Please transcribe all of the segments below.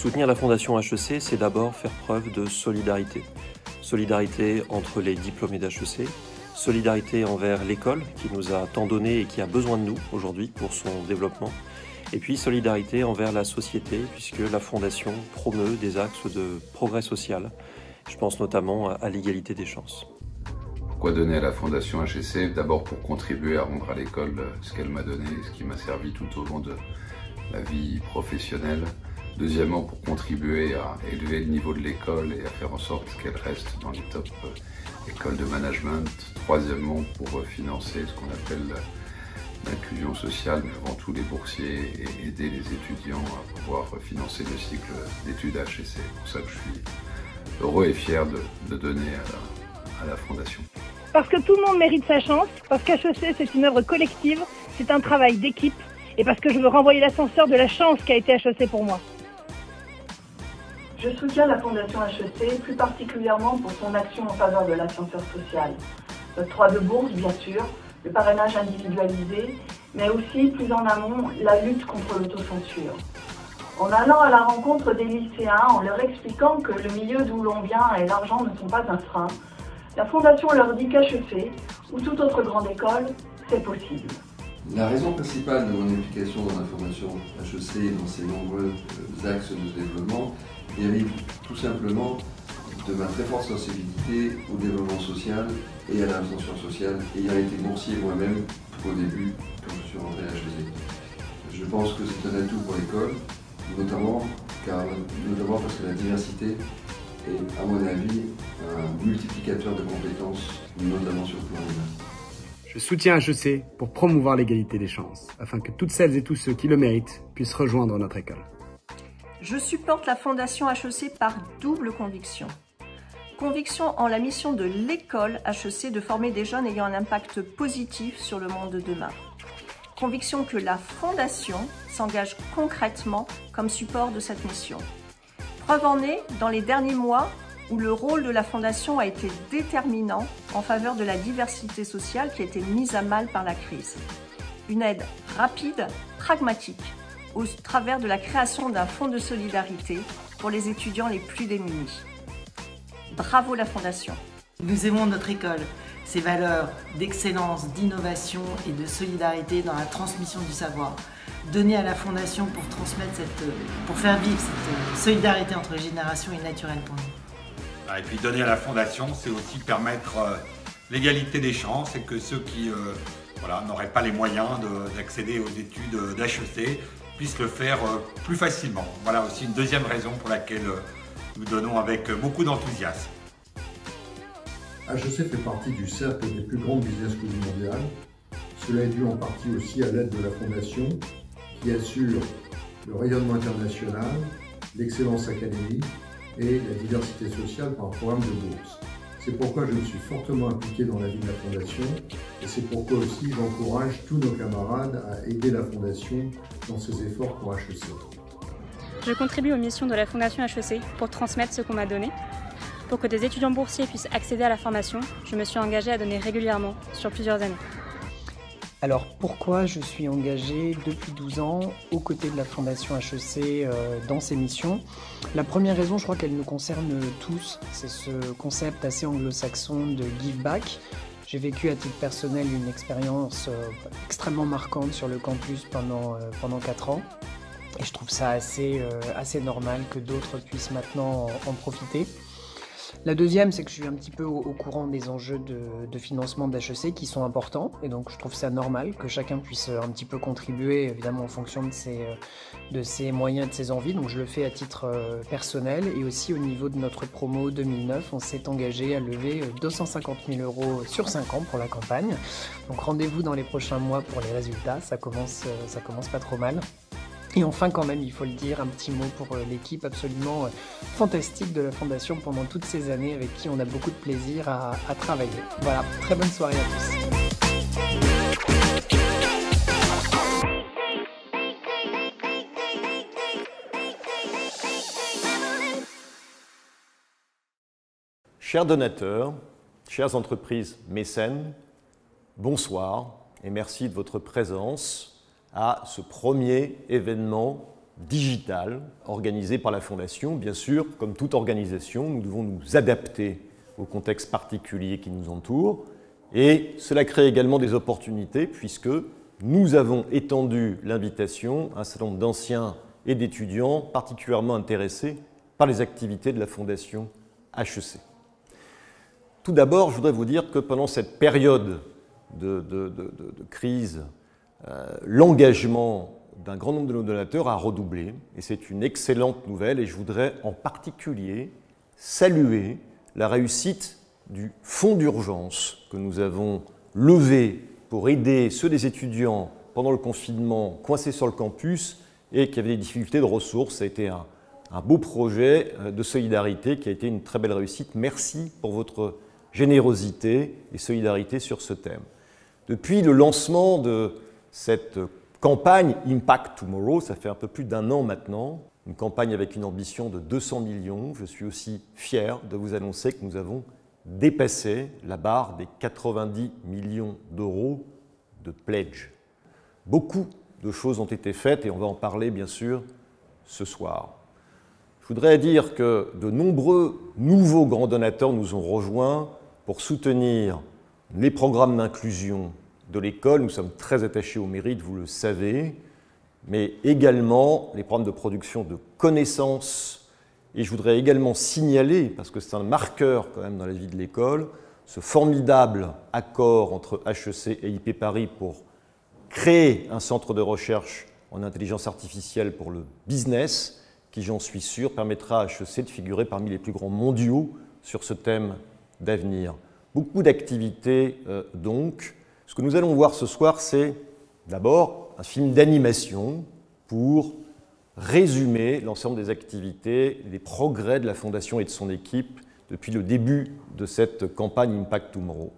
Soutenir la Fondation HEC, c'est d'abord faire preuve de solidarité. Solidarité entre les diplômés d'HEC, solidarité envers l'école qui nous a tant donné et qui a besoin de nous aujourd'hui pour son développement, et puis solidarité envers la société puisque la Fondation promeut des axes de progrès social. Je pense notamment à l'égalité des chances. Pourquoi donner à la Fondation HEC? D'abord pour contribuer à rendre à l'école ce qu'elle m'a donné, ce qui m'a servi tout au long de ma vie professionnelle. Deuxièmement, pour contribuer à élever le niveau de l'école et à faire en sorte qu'elle reste dans les top écoles de management. Troisièmement, pour financer ce qu'on appelle l'inclusion sociale, mais avant tout les boursiers, et aider les étudiants à pouvoir financer le cycle d'études HEC. C'est pour ça que je suis heureux et fier de donner à la Fondation. Parce que tout le monde mérite sa chance, parce qu'HEC c'est une œuvre collective, c'est un travail d'équipe, et parce que je veux renvoyer l'ascenseur de la chance qu'a été HEC pour moi. Je soutiens la Fondation HEC, plus particulièrement pour son action en faveur de l'ascenseur social. L'octroi de bourse, bien sûr, le parrainage individualisé, mais aussi, plus en amont, la lutte contre l'autocensure. En allant à la rencontre des lycéens, en leur expliquant que le milieu d'où l'on vient et l'argent ne sont pas un frein, la Fondation leur dit qu'HEC, ou toute autre grande école, c'est possible. La raison principale de mon implication dans la Fondation HEC et dans ses nombreux axes de développement dérive tout simplement de ma très forte sensibilité au développement social et à l'ascension sociale, ayant été boursier moi-même au début quand je suis rentré à HEC. Je pense que c'est un atout pour l'école, notamment parce que la diversité est, à mon avis, un multiplicateur de compétences, notamment sur le plan humain. Je soutiens HEC pour promouvoir l'égalité des chances, afin que toutes celles et tous ceux qui le méritent puissent rejoindre notre école. Je supporte la Fondation HEC par double conviction. Conviction en la mission de l'école HEC de former des jeunes ayant un impact positif sur le monde de demain. Conviction que la Fondation s'engage concrètement comme support de cette mission. Preuve en est dans les derniers mois où le rôle de la Fondation a été déterminant en faveur de la diversité sociale qui a été mise à mal par la crise. Une aide rapide, pragmatique, au travers de la création d'un fonds de solidarité pour les étudiants les plus démunis. Bravo la Fondation. Nous aimons notre école, ses valeurs d'excellence, d'innovation et de solidarité dans la transmission du savoir. Donner à la Fondation pour transmettre pour faire vivre cette solidarité entre les générations est naturelle pour nous. Et puis donner à la Fondation, c'est aussi permettre l'égalité des chances et que ceux qui n'auraient pas les moyens d'accéder aux études d'HEC puissent le faire plus facilement. Voilà aussi une deuxième raison pour laquelle nous donnons avec beaucoup d'enthousiasme. HEC fait partie du cercle des plus grandes business schools mondiales. Cela est dû en partie aussi à l'aide de la Fondation qui assure le rayonnement international, l'excellence académique et la diversité sociale par un programme de bourse. C'est pourquoi je me suis fortement impliqué dans la vie de la Fondation et c'est pourquoi aussi j'encourage tous nos camarades à aider la Fondation dans ses efforts pour HEC. Je contribue aux missions de la Fondation HEC pour transmettre ce qu'on m'a donné. Pour que des étudiants boursiers puissent accéder à la formation, je me suis engagée à donner régulièrement sur plusieurs années. Alors pourquoi je suis engagée depuis 12 ans aux côtés de la Fondation HEC dans ces missions? La première raison, je crois qu'elle nous concerne tous, c'est ce concept assez anglo-saxon de give back. J'ai vécu à titre personnel une expérience extrêmement marquante sur le campus pendant 4 ans. Et je trouve ça assez normal que d'autres puissent maintenant en profiter. La deuxième, c'est que je suis un petit peu au courant des enjeux de financement d'HEC qui sont importants. Et donc je trouve ça normal que chacun puisse un petit peu contribuer, évidemment en fonction de ses moyens et de ses envies. Donc je le fais à titre personnel. Et aussi au niveau de notre promo 2009, on s'est engagé à lever 250 000 € sur 5 ans pour la campagne. Donc rendez-vous dans les prochains mois pour les résultats, ça commence pas trop mal. Et enfin, quand même, il faut le dire, un petit mot pour l'équipe absolument fantastique de la Fondation pendant toutes ces années avec qui on a beaucoup de plaisir à travailler. Voilà, très bonne soirée à tous. Chers donateurs, chères entreprises mécènes, bonsoir et merci de votre présence à ce premier événement digitale organisée par la Fondation. Bien sûr, comme toute organisation, nous devons nous adapter au contexte particulier qui nous entoure. Et cela crée également des opportunités puisque nous avons étendu l'invitation à un certain nombre d'anciens et d'étudiants particulièrement intéressés par les activités de la Fondation HEC. Tout d'abord, je voudrais vous dire que pendant cette période de crise, l'engagement d'un grand nombre de nos donateurs a redoublé et c'est une excellente nouvelle et je voudrais en particulier saluer la réussite du fonds d'urgence que nous avons levé pour aider ceux des étudiants pendant le confinement coincés sur le campus et qui avaient des difficultés de ressources. Ça a été un beau projet de solidarité qui a été une très belle réussite. Merci pour votre générosité et solidarité sur ce thème. Depuis le lancement de cette campagne Impact Tomorrow, ça fait un peu plus d'1 an maintenant, une campagne avec une ambition de 200 millions, je suis aussi fier de vous annoncer que nous avons dépassé la barre des 90 millions d'euros de pledge. Beaucoup de choses ont été faites et on va en parler bien sûr ce soir. Je voudrais dire que de nombreux nouveaux grands donateurs nous ont rejoints pour soutenir les programmes d'inclusion de l'école. Nous sommes très attachés au mérite, vous le savez, mais également les programmes de production de connaissances. Et je voudrais également signaler, parce que c'est un marqueur quand même dans la vie de l'école, ce formidable accord entre HEC et IP Paris pour créer un centre de recherche en intelligence artificielle pour le business, qui, j'en suis sûr, permettra à HEC de figurer parmi les plus grands mondiaux sur ce thème d'avenir. Beaucoup d'activités donc. Ce que nous allons voir ce soir, c'est d'abord un film d'animation pour résumer l'ensemble des activités, des progrès de la Fondation et de son équipe depuis le début de cette campagne Impact Tomorrow.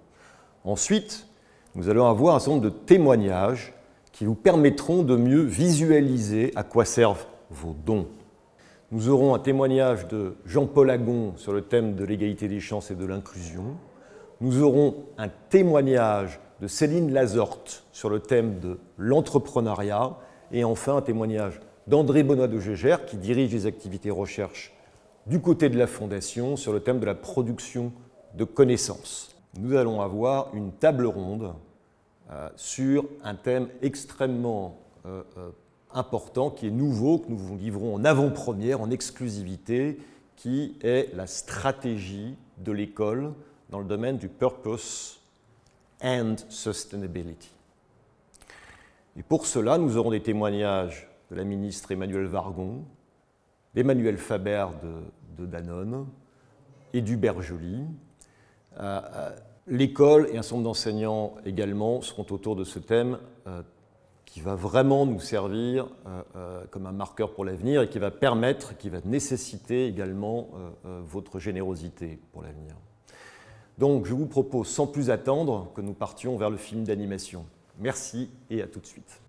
Ensuite, nous allons avoir un certain nombre de témoignages qui vous permettront de mieux visualiser à quoi servent vos dons. Nous aurons un témoignage de Jean-Paul Agon sur le thème de l'égalité des chances et de l'inclusion. Nous aurons un témoignage de Céline Lazorte sur le thème de l'entrepreneuriat. Et enfin, un témoignage d'André Benoît de Gégère qui dirige les activités recherche du côté de la Fondation sur le thème de la production de connaissances. Nous allons avoir une table ronde sur un thème extrêmement important qui est nouveau, que nous vous livrons en avant-première, en exclusivité, qui est la stratégie de l'école dans le domaine du purpose and sustainability. Et pour cela, nous aurons des témoignages de la ministre Emmanuelle Wargon, d'Emmanuel Faber de Danone et d'Hubert Joly. L'école et un certain nombre d'enseignants également seront autour de ce thème qui va vraiment nous servir comme un marqueur pour l'avenir et qui va permettre, qui va nécessiter également votre générosité pour l'avenir. Donc je vous propose sans plus attendre que nous partions vers le film d'animation. Merci et à tout de suite.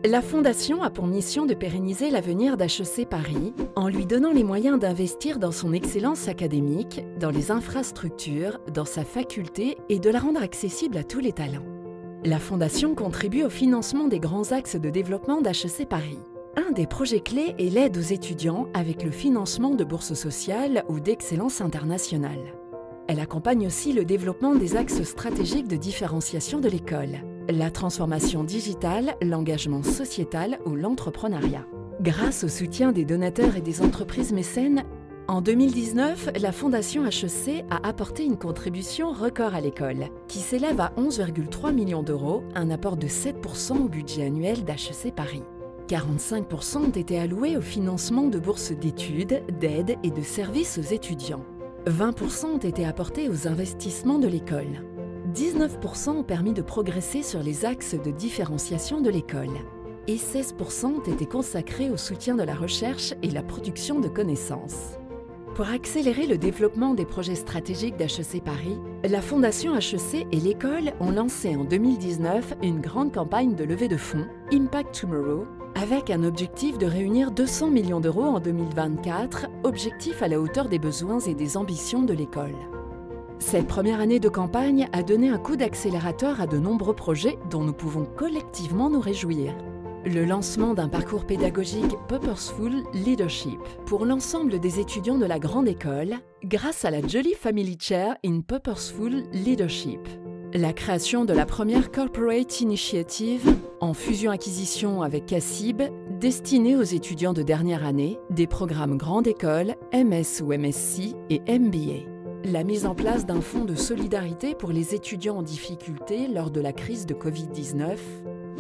La Fondation a pour mission de pérenniser l'avenir d'HEC Paris en lui donnant les moyens d'investir dans son excellence académique, dans les infrastructures, dans sa faculté et de la rendre accessible à tous les talents. La Fondation contribue au financement des grands axes de développement d'HEC Paris. Un des projets clés est l'aide aux étudiants avec le financement de bourses sociales ou d'excellence internationale. Elle accompagne aussi le développement des axes stratégiques de différenciation de l'école, la transformation digitale, l'engagement sociétal ou l'entrepreneuriat. Grâce au soutien des donateurs et des entreprises mécènes, en 2019, la Fondation HEC a apporté une contribution record à l'école, qui s'élève à 11,3 millions d'euros, un apport de 7% au budget annuel d'HEC Paris. 45% ont été alloués au financement de bourses d'études, d'aides et de services aux étudiants. 20% ont été apportés aux investissements de l'école. 19% ont permis de progresser sur les axes de différenciation de l'école. Et 16% ont été consacrés au soutien de la recherche et la production de connaissances. Pour accélérer le développement des projets stratégiques d'HEC Paris, la Fondation HEC et l'école ont lancé en 2019 une grande campagne de levée de fonds, Impact Tomorrow, avec un objectif de réunir 200 millions d'euros en 2024, objectif à la hauteur des besoins et des ambitions de l'école. Cette première année de campagne a donné un coup d'accélérateur à de nombreux projets dont nous pouvons collectivement nous réjouir. le lancement d'un parcours pédagogique Purposeful Leadership pour l'ensemble des étudiants de la grande école grâce à la Jolly Family Chair in Purposeful Leadership. La création de la première Corporate Initiative en fusion-acquisition avec CACIB destinée aux étudiants de dernière année des programmes grande école, MS ou MSc et MBA. La mise en place d'un fonds de solidarité pour les étudiants en difficulté lors de la crise de Covid-19.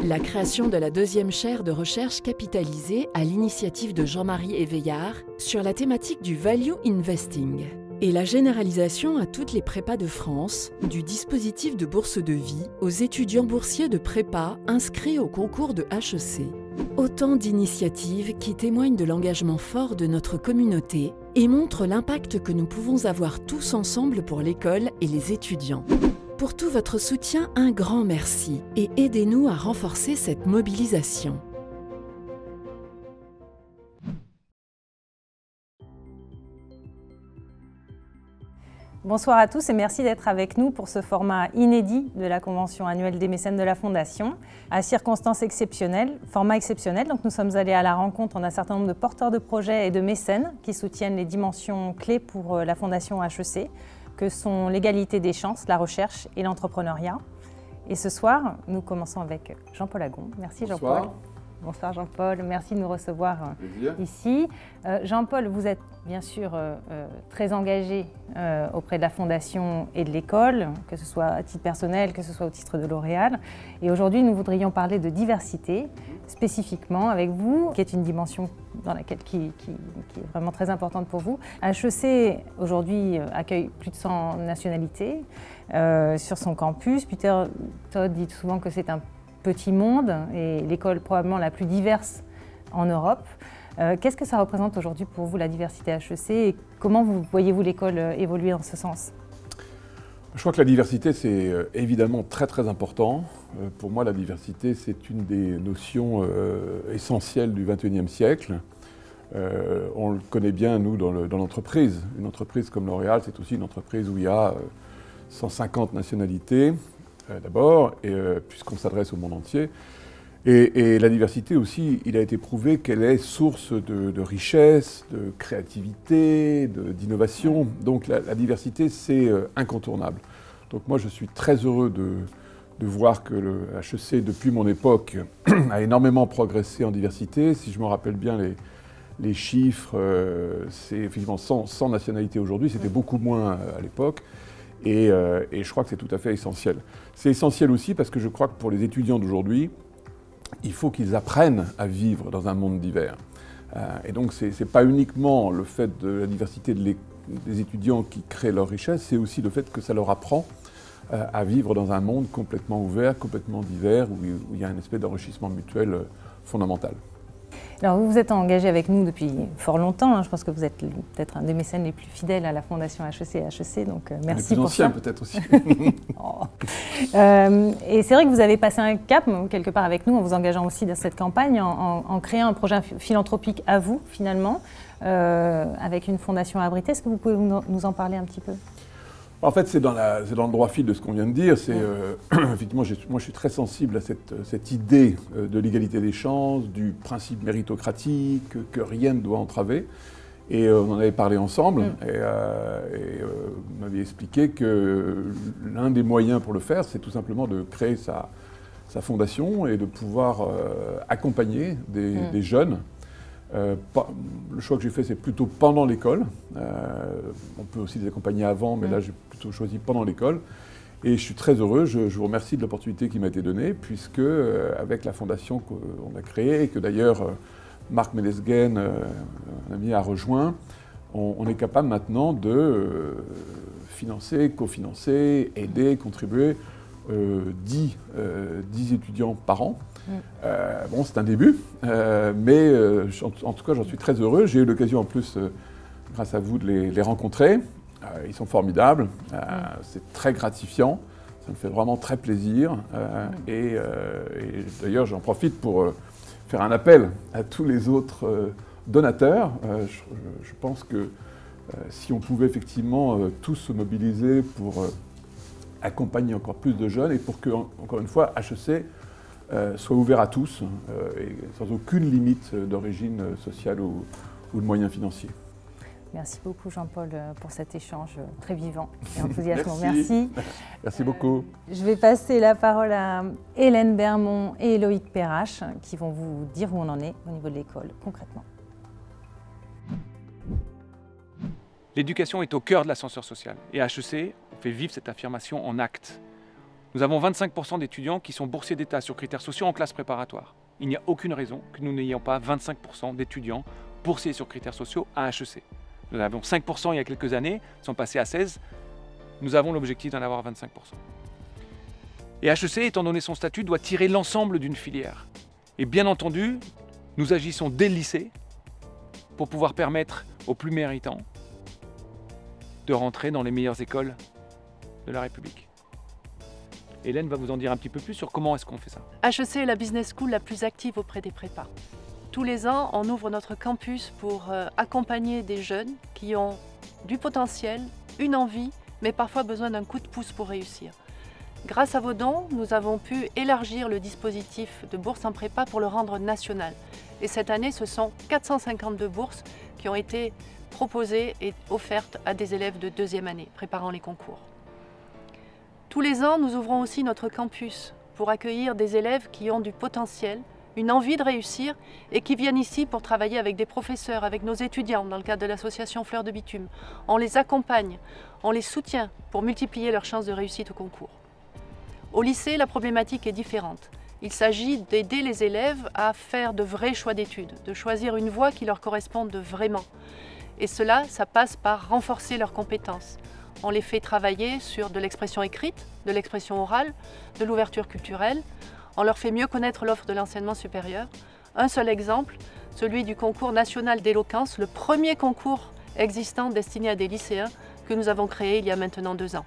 La création de la deuxième chaire de recherche capitalisée à l'initiative de Jean-Marie Éveillard sur la thématique du Value Investing. Et la généralisation à toutes les prépas de France du dispositif de bourse de vie aux étudiants boursiers de prépa inscrits au concours de HEC. Autant d'initiatives qui témoignent de l'engagement fort de notre communauté et montrent l'impact que nous pouvons avoir tous ensemble pour l'école et les étudiants. Pour tout votre soutien, un grand merci et aidez-nous à renforcer cette mobilisation. Bonsoir à tous et merci d'être avec nous pour ce format inédit de la convention annuelle des mécènes de la Fondation. À circonstances exceptionnelles, format exceptionnel, donc nous sommes allés à la rencontre d'un certain nombre de porteurs de projets et de mécènes qui soutiennent les dimensions clés pour la Fondation HEC, que sont l'égalité des chances, la recherche et l'entrepreneuriat. Et ce soir, nous commençons avec Jean-Paul Agon. Merci Jean-Paul. Bonsoir Jean-Paul, merci de nous recevoir ici. Jean-Paul, vous êtes bien sûr très engagé auprès de la Fondation et de l'école, que ce soit à titre personnel, que ce soit au titre de L'Oréal. Et aujourd'hui, nous voudrions parler de diversité, spécifiquement avec vous, qui est une dimension dans laquelle, qui est vraiment très importante pour vous. HEC, aujourd'hui, accueille plus de 100 nationalités sur son campus. Peter Todd dit souvent que c'est un petit monde et l'école probablement la plus diverse en Europe. Qu'est-ce que ça représente aujourd'hui pour vous la diversité HEC et comment voyez-vous l'école évoluer dans ce sens? Je crois que la diversité c'est évidemment très important. Pour moi la diversité c'est une des notions essentielles du XXIe siècle. On le connaît bien nous dans l'entreprise. Une entreprise comme L'Oréal c'est aussi une entreprise où il y a 150 nationalités. D'abord, puisqu'on s'adresse au monde entier. Et la diversité aussi, il a été prouvé qu'elle est source de richesse, de créativité, d'innovation. Donc la diversité, c'est incontournable. Donc moi, je suis très heureux de voir que le HEC, depuis mon époque, a énormément progressé en diversité. Si je me rappelle bien les chiffres, c'est effectivement 100 nationalités aujourd'hui, c'était beaucoup moins à l'époque. Et je crois que c'est tout à fait essentiel. C'est essentiel aussi parce que je crois que pour les étudiants d'aujourd'hui, il faut qu'ils apprennent à vivre dans un monde divers. Et donc ce n'est pas uniquement le fait de la diversité des étudiants qui crée leur richesse, c'est aussi le fait que ça leur apprend à vivre dans un monde complètement ouvert, complètement divers, où il y a un espèce d'enrichissement mutuel fondamental. Alors vous vous êtes engagé avec nous depuis fort longtemps, je pense que vous êtes peut-être un des mécènes les plus fidèles à la Fondation HEC et HEC, donc merci pour ça. Les plus anciens peut-être aussi. Et c'est vrai que vous avez passé un cap quelque part avec nous en vous engageant aussi dans cette campagne, en créant un projet philanthropique à vous finalement, avec une fondation abritée. Est-ce que vous pouvez nous en parler un petit peu ? En fait, c'est dans le droit fil de ce qu'on vient de dire. Effectivement, moi, je suis très sensible à cette idée de l'égalité des chances, du principe méritocratique, que rien ne doit entraver. Et on en avait parlé ensemble. Et vous m'aviez expliqué que l'un des moyens pour le faire, c'est tout simplement de créer sa fondation et de pouvoir accompagner des jeunes. Le choix que j'ai fait, c'est plutôt pendant l'école. On peut aussi les accompagner avant, mais là, j'ai plutôt choisi pendant l'école. Et je suis très heureux, je vous remercie de l'opportunité qui m'a été donnée, puisque avec la fondation qu'on a créée, et que d'ailleurs Marc Médesgen, un ami, a rejoint, on est capable maintenant de financer, cofinancer, aider, contribuer 10 étudiants par an. Bon, c'est un début, mais en tout cas, j'en suis très heureux. J'ai eu l'occasion en plus, grâce à vous, de les rencontrer. Ils sont formidables, c'est très gratifiant, ça me fait vraiment très plaisir. Et d'ailleurs, j'en profite pour faire un appel à tous les autres donateurs. Je pense que si on pouvait effectivement tous se mobiliser pour accompagner encore plus de jeunes et pour que, encore une fois, HEC soit ouvert à tous et sans aucune limite d'origine sociale ou de moyens financiers. Merci beaucoup Jean-Paul pour cet échange très vivant et enthousiasmant. Merci. Merci beaucoup. Je vais passer la parole à Hélène Bermond et Loïc Perrache qui vont vous dire où on en est au niveau de l'école concrètement. L'éducation est au cœur de l'ascenseur social et à HEC, on fait vivre cette affirmation en actes. Nous avons 25% d'étudiants qui sont boursiers d'État sur critères sociaux en classe préparatoire. Il n'y a aucune raison que nous n'ayons pas 25% d'étudiants boursiers sur critères sociaux à HEC. Nous avions 5% il y a quelques années, nous sommes passés à 16%. Nous avons l'objectif d'en avoir 25%. Et HEC, étant donné son statut, doit tirer l'ensemble d'une filière. Et bien entendu, nous agissons dès le lycée pour pouvoir permettre aux plus méritants de rentrer dans les meilleures écoles de la République. Hélène va vous en dire un petit peu plus sur comment est-ce qu'on fait ça. HEC est la business school la plus active auprès des prépas. Tous les ans, on ouvre notre campus pour accompagner des jeunes qui ont du potentiel, une envie, mais parfois besoin d'un coup de pouce pour réussir. Grâce à vos dons, nous avons pu élargir le dispositif de bourse en prépa pour le rendre national. Et cette année, ce sont 452 bourses qui ont été proposées et offertes à des élèves de deuxième année, préparant les concours. Tous les ans, nous ouvrons aussi notre campus pour accueillir des élèves qui ont du potentiel, une envie de réussir et qui viennent ici pour travailler avec des professeurs, avec nos étudiants dans le cadre de l'association Fleurs de Bitume. On les accompagne, on les soutient pour multiplier leurs chances de réussite au concours. Au lycée, la problématique est différente. Il s'agit d'aider les élèves à faire de vrais choix d'études, de choisir une voie qui leur corresponde vraiment. Et cela, ça passe par renforcer leurs compétences. On les fait travailler sur de l'expression écrite, de l'expression orale, de l'ouverture culturelle. On leur fait mieux connaître l'offre de l'enseignement supérieur. Un seul exemple, celui du concours national d'éloquence, le premier concours existant destiné à des lycéens que nous avons créé il y a maintenant 2 ans.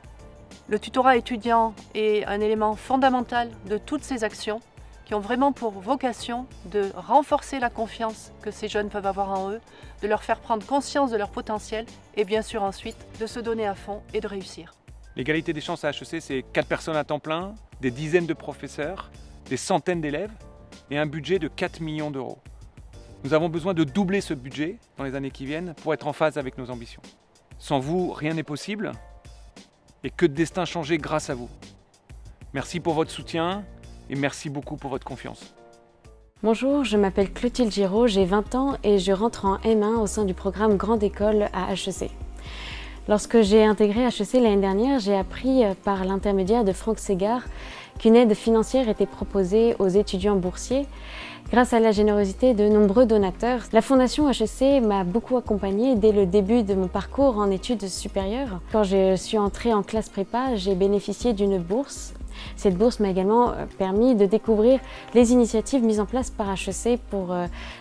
Le tutorat étudiant est un élément fondamental de toutes ces actions qui ont vraiment pour vocation de renforcer la confiance que ces jeunes peuvent avoir en eux, de leur faire prendre conscience de leur potentiel et bien sûr ensuite de se donner à fond et de réussir. L'égalité des chances à HEC, c'est 4 personnes à temps plein, des dizaines de professeurs, des centaines d'élèves et un budget de 4 millions d'euros. Nous avons besoin de doubler ce budget dans les années qui viennent pour être en phase avec nos ambitions. Sans vous, rien n'est possible et que de destin changé grâce à vous. Merci pour votre soutien et merci beaucoup pour votre confiance. Bonjour, je m'appelle Clotilde Giraud, j'ai 20 ans et je rentre en M1 au sein du programme Grande École à HEC. Lorsque j'ai intégré HEC l'année dernière, j'ai appris par l'intermédiaire de Franck Ségard qu'une aide financière était proposée aux étudiants boursiers. Grâce à la générosité de nombreux donateurs, la Fondation HEC m'a beaucoup accompagnée dès le début de mon parcours en études supérieures. Quand je suis entrée en classe prépa, j'ai bénéficié d'une bourse. Cette bourse m'a également permis de découvrir les initiatives mises en place par HEC pour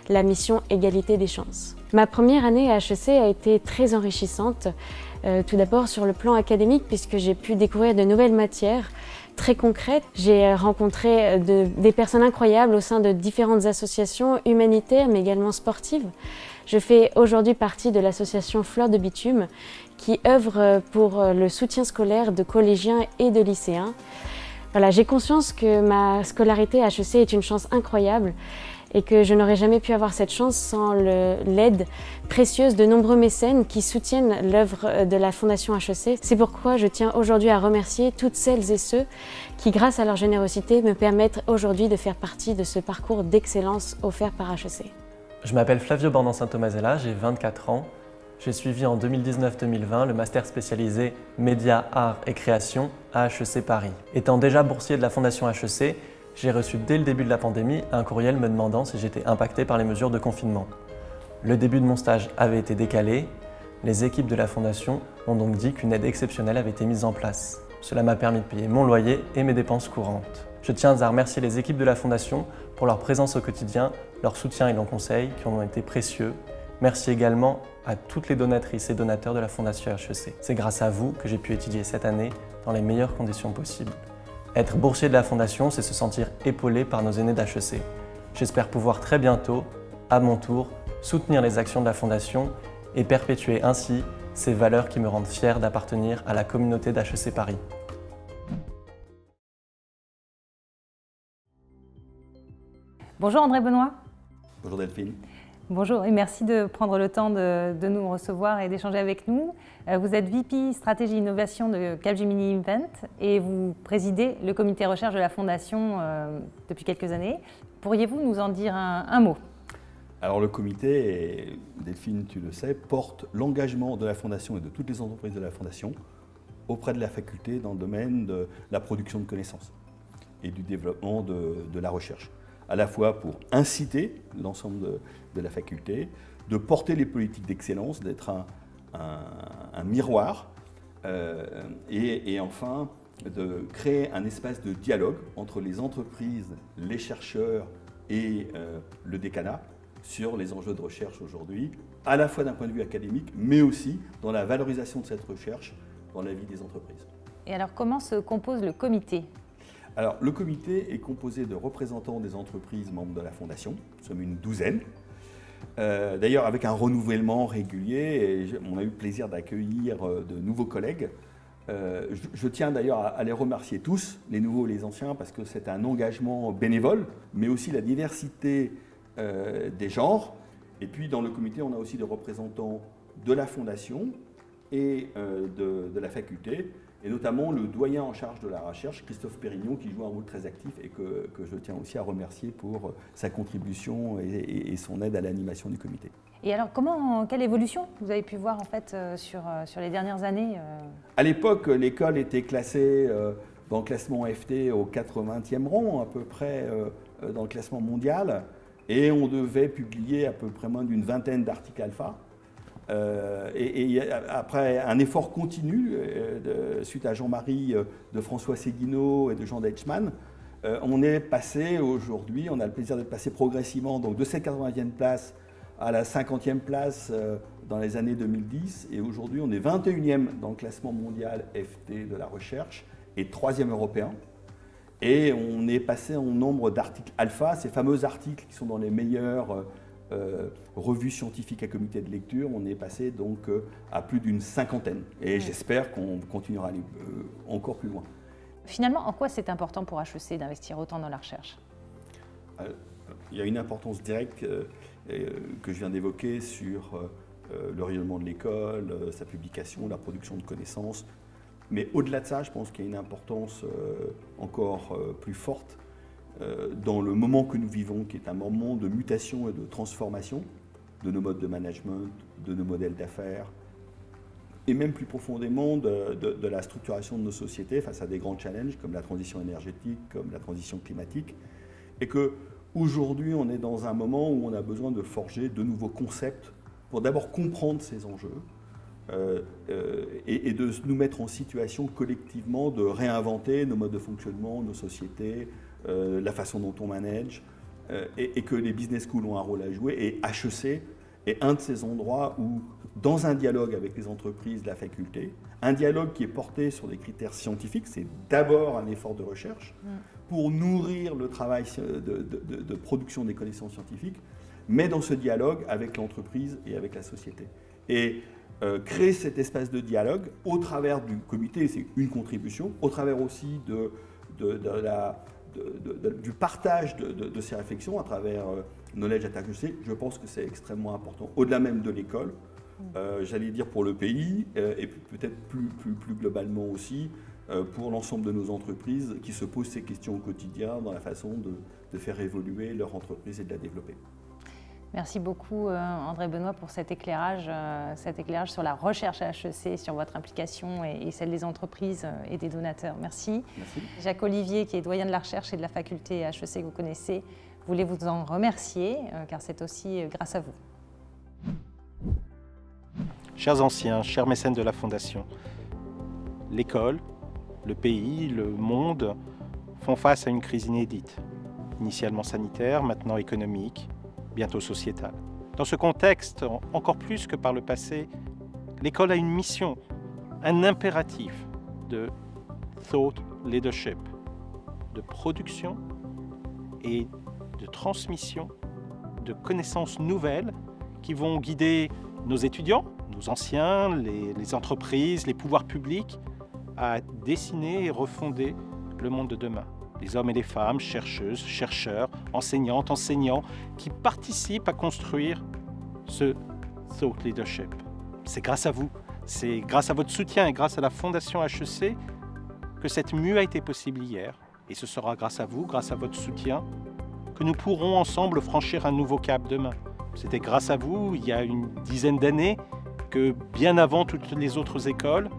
la mission Égalité des chances. Ma première année à HEC a été très enrichissante, tout d'abord sur le plan académique puisque j'ai pu découvrir de nouvelles matières très concrètes. J'ai rencontré des personnes incroyables au sein de différentes associations humanitaires mais également sportives. Je fais aujourd'hui partie de l'association Fleurs de Bitume qui œuvre pour le soutien scolaire de collégiens et de lycéens. Voilà, j'ai conscience que ma scolarité à HEC est une chance incroyable et que je n'aurais jamais pu avoir cette chance sans l'aide précieuse de nombreux mécènes qui soutiennent l'œuvre de la Fondation HEC. C'est pourquoi je tiens aujourd'hui à remercier toutes celles et ceux qui, grâce à leur générosité, me permettent aujourd'hui de faire partie de ce parcours d'excellence offert par HEC. Je m'appelle Flavio Bordan-Saint-Thomasella, j'ai 24 ans. J'ai suivi en 2019-2020 le master spécialisé Médias, Arts et Création à HEC Paris. Étant déjà boursier de la Fondation HEC, j'ai reçu dès le début de la pandémie un courriel me demandant si j'étais impacté par les mesures de confinement. Le début de mon stage avait été décalé. Les équipes de la Fondation ont donc dit qu'une aide exceptionnelle avait été mise en place. Cela m'a permis de payer mon loyer et mes dépenses courantes. Je tiens à remercier les équipes de la Fondation pour leur présence au quotidien, leur soutien et leurs conseils qui ont été précieux. Merci également à toutes les donatrices et donateurs de la Fondation HEC. C'est grâce à vous que j'ai pu étudier cette année dans les meilleures conditions possibles. Être boursier de la Fondation, c'est se sentir épaulé par nos aînés d'HEC. J'espère pouvoir très bientôt, à mon tour, soutenir les actions de la Fondation et perpétuer ainsi ces valeurs qui me rendent fier d'appartenir à la communauté d'HEC Paris. Bonjour André Benoît. Bonjour Delphine. Bonjour et merci de prendre le temps de nous recevoir et d'échanger avec nous. Vous êtes VP Stratégie Innovation de Capgemini Invent et vous présidez le comité recherche de la Fondation depuis quelques années. Pourriez-vous nous en dire un mot ? Alors le comité, et Delphine tu le sais, porte l'engagement de la Fondation et de toutes les entreprises de la Fondation auprès de la faculté dans le domaine de la production de connaissances et du développement de la recherche. À la fois pour inciter l'ensemble de la faculté, de porter les politiques d'excellence, d'être un miroir, et enfin de créer un espace de dialogue entre les entreprises, les chercheurs et le décanat sur les enjeux de recherche aujourd'hui, à la fois d'un point de vue académique, mais aussi dans la valorisation de cette recherche dans la vie des entreprises. Et alors comment se compose le comité ? Alors, le comité est composé de représentants des entreprises membres de la Fondation. Nous sommes une douzaine. D'ailleurs, avec un renouvellement régulier, et on a eu le plaisir d'accueillir de nouveaux collègues. Je tiens d'ailleurs à les remercier tous, les nouveaux et les anciens, parce que c'est un engagement bénévole, mais aussi la diversité des genres. Et puis, dans le comité, on a aussi des représentants de la Fondation et de la faculté, et notamment le doyen en charge de la recherche, Christophe Pérignon, qui joue un rôle très actif et que je tiens aussi à remercier pour sa contribution et son aide à l'animation du comité. Et alors, quelle évolution vous avez pu voir en fait sur les dernières années À l'époque, l'école était classée dans le classement FT au 80e rang, à peu près dans le classement mondial, et on devait publier à peu près moins d'une vingtaine d'articles alpha. Et après un effort continu, suite à Jean-Marie de François Séguineau et de Jean Deichmann, on est passé aujourd'hui, on a le plaisir d'être passé progressivement donc de cette 80e place à la 50e place dans les années 2010, et aujourd'hui on est 21e dans le classement mondial FT de la recherche et 3e européen. Et on est passé en nombre d'articles alpha, ces fameux articles qui sont dans les meilleurs revues scientifiques à comité de lecture. On est passé donc à plus d'une cinquantaine. Et j'espère qu'on continuera à aller encore plus loin. Finalement, en quoi c'est important pour HEC d'investir autant dans la recherche ? Il y a une importance directe que je viens d'évoquer sur le rayonnement de l'école, sa publication, la production de connaissances. Mais au-delà de ça, je pense qu'il y a une importance encore plus forte dans le moment que nous vivons, qui est un moment de mutation et de transformation de nos modes de management, de nos modèles d'affaires, et même plus profondément de la structuration de nos sociétés face à des grands challenges comme la transition énergétique, comme la transition climatique, et qu'aujourd'hui on est dans un moment où on a besoin de forger de nouveaux concepts pour d'abord comprendre ces enjeux, et de nous mettre en situation collectivement de réinventer nos modes de fonctionnement, nos sociétés, la façon dont on manage, et que les business schools ont un rôle à jouer. Et HEC est un de ces endroits où, dans un dialogue avec les entreprises, la faculté, un dialogue qui est porté sur des critères scientifiques, c'est d'abord un effort de recherche pour nourrir le travail de production des connaissances scientifiques, mais dans ce dialogue avec l'entreprise et avec la société. Et créer cet espace de dialogue au travers du comité, c'est une contribution, au travers aussi du partage de ces réflexions à travers Knowledge at HEC, je pense que c'est extrêmement important, au-delà même de l'école, j'allais dire pour le pays, et peut-être plus globalement aussi pour l'ensemble de nos entreprises qui se posent ces questions au quotidien dans la façon de faire évoluer leur entreprise et de la développer. Merci beaucoup André Benoît pour cet éclairage sur la recherche à HEC, sur votre implication et celle des entreprises et des donateurs. Merci. Merci. Jacques Olivier, qui est doyen de la recherche et de la faculté HEC que vous connaissez, voulait vous en remercier car c'est aussi grâce à vous. Chers anciens, chers mécènes de la Fondation, l'école, le pays, le monde font face à une crise inédite, initialement sanitaire, maintenant économique, bientôt sociétale. Dans ce contexte, encore plus que par le passé, l'école a une mission, un impératif de thought leadership, de production et de transmission de connaissances nouvelles qui vont guider nos étudiants, nos anciens, les entreprises, les pouvoirs publics à dessiner et refonder le monde de demain. les hommes et les femmes, chercheuses, chercheurs, enseignantes, enseignants, qui participent à construire ce thought leadership. C'est grâce à vous, c'est grâce à votre soutien et grâce à la Fondation HEC que cette mue a été possible hier. Et ce sera grâce à vous, grâce à votre soutien, que nous pourrons ensemble franchir un nouveau cap demain. C'était grâce à vous, il y a une dizaine d'années, que bien avant toutes les autres écoles,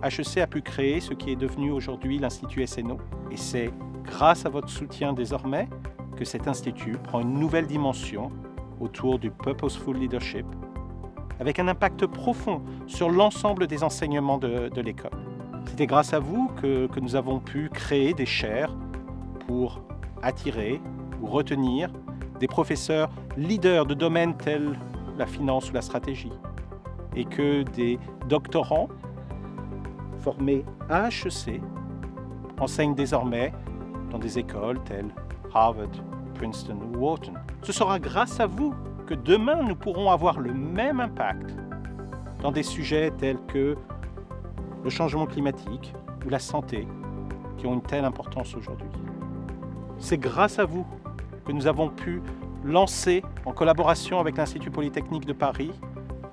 HEC a pu créer ce qui est devenu aujourd'hui l'Institut SNO. Et c'est grâce à votre soutien désormais que cet institut prend une nouvelle dimension autour du Purposeful Leadership, avec un impact profond sur l'ensemble des enseignements de l'école. C'était grâce à vous que nous avons pu créer des chaires pour attirer ou retenir des professeurs leaders de domaines tels la finance ou la stratégie, et que des doctorants formés à HEC enseignent désormais dans des écoles telles Harvard, Princeton ou Wharton. Ce sera grâce à vous que demain nous pourrons avoir le même impact dans des sujets tels que le changement climatique ou la santé, qui ont une telle importance aujourd'hui. C'est grâce à vous que nous avons pu lancer, en collaboration avec l'Institut Polytechnique de Paris,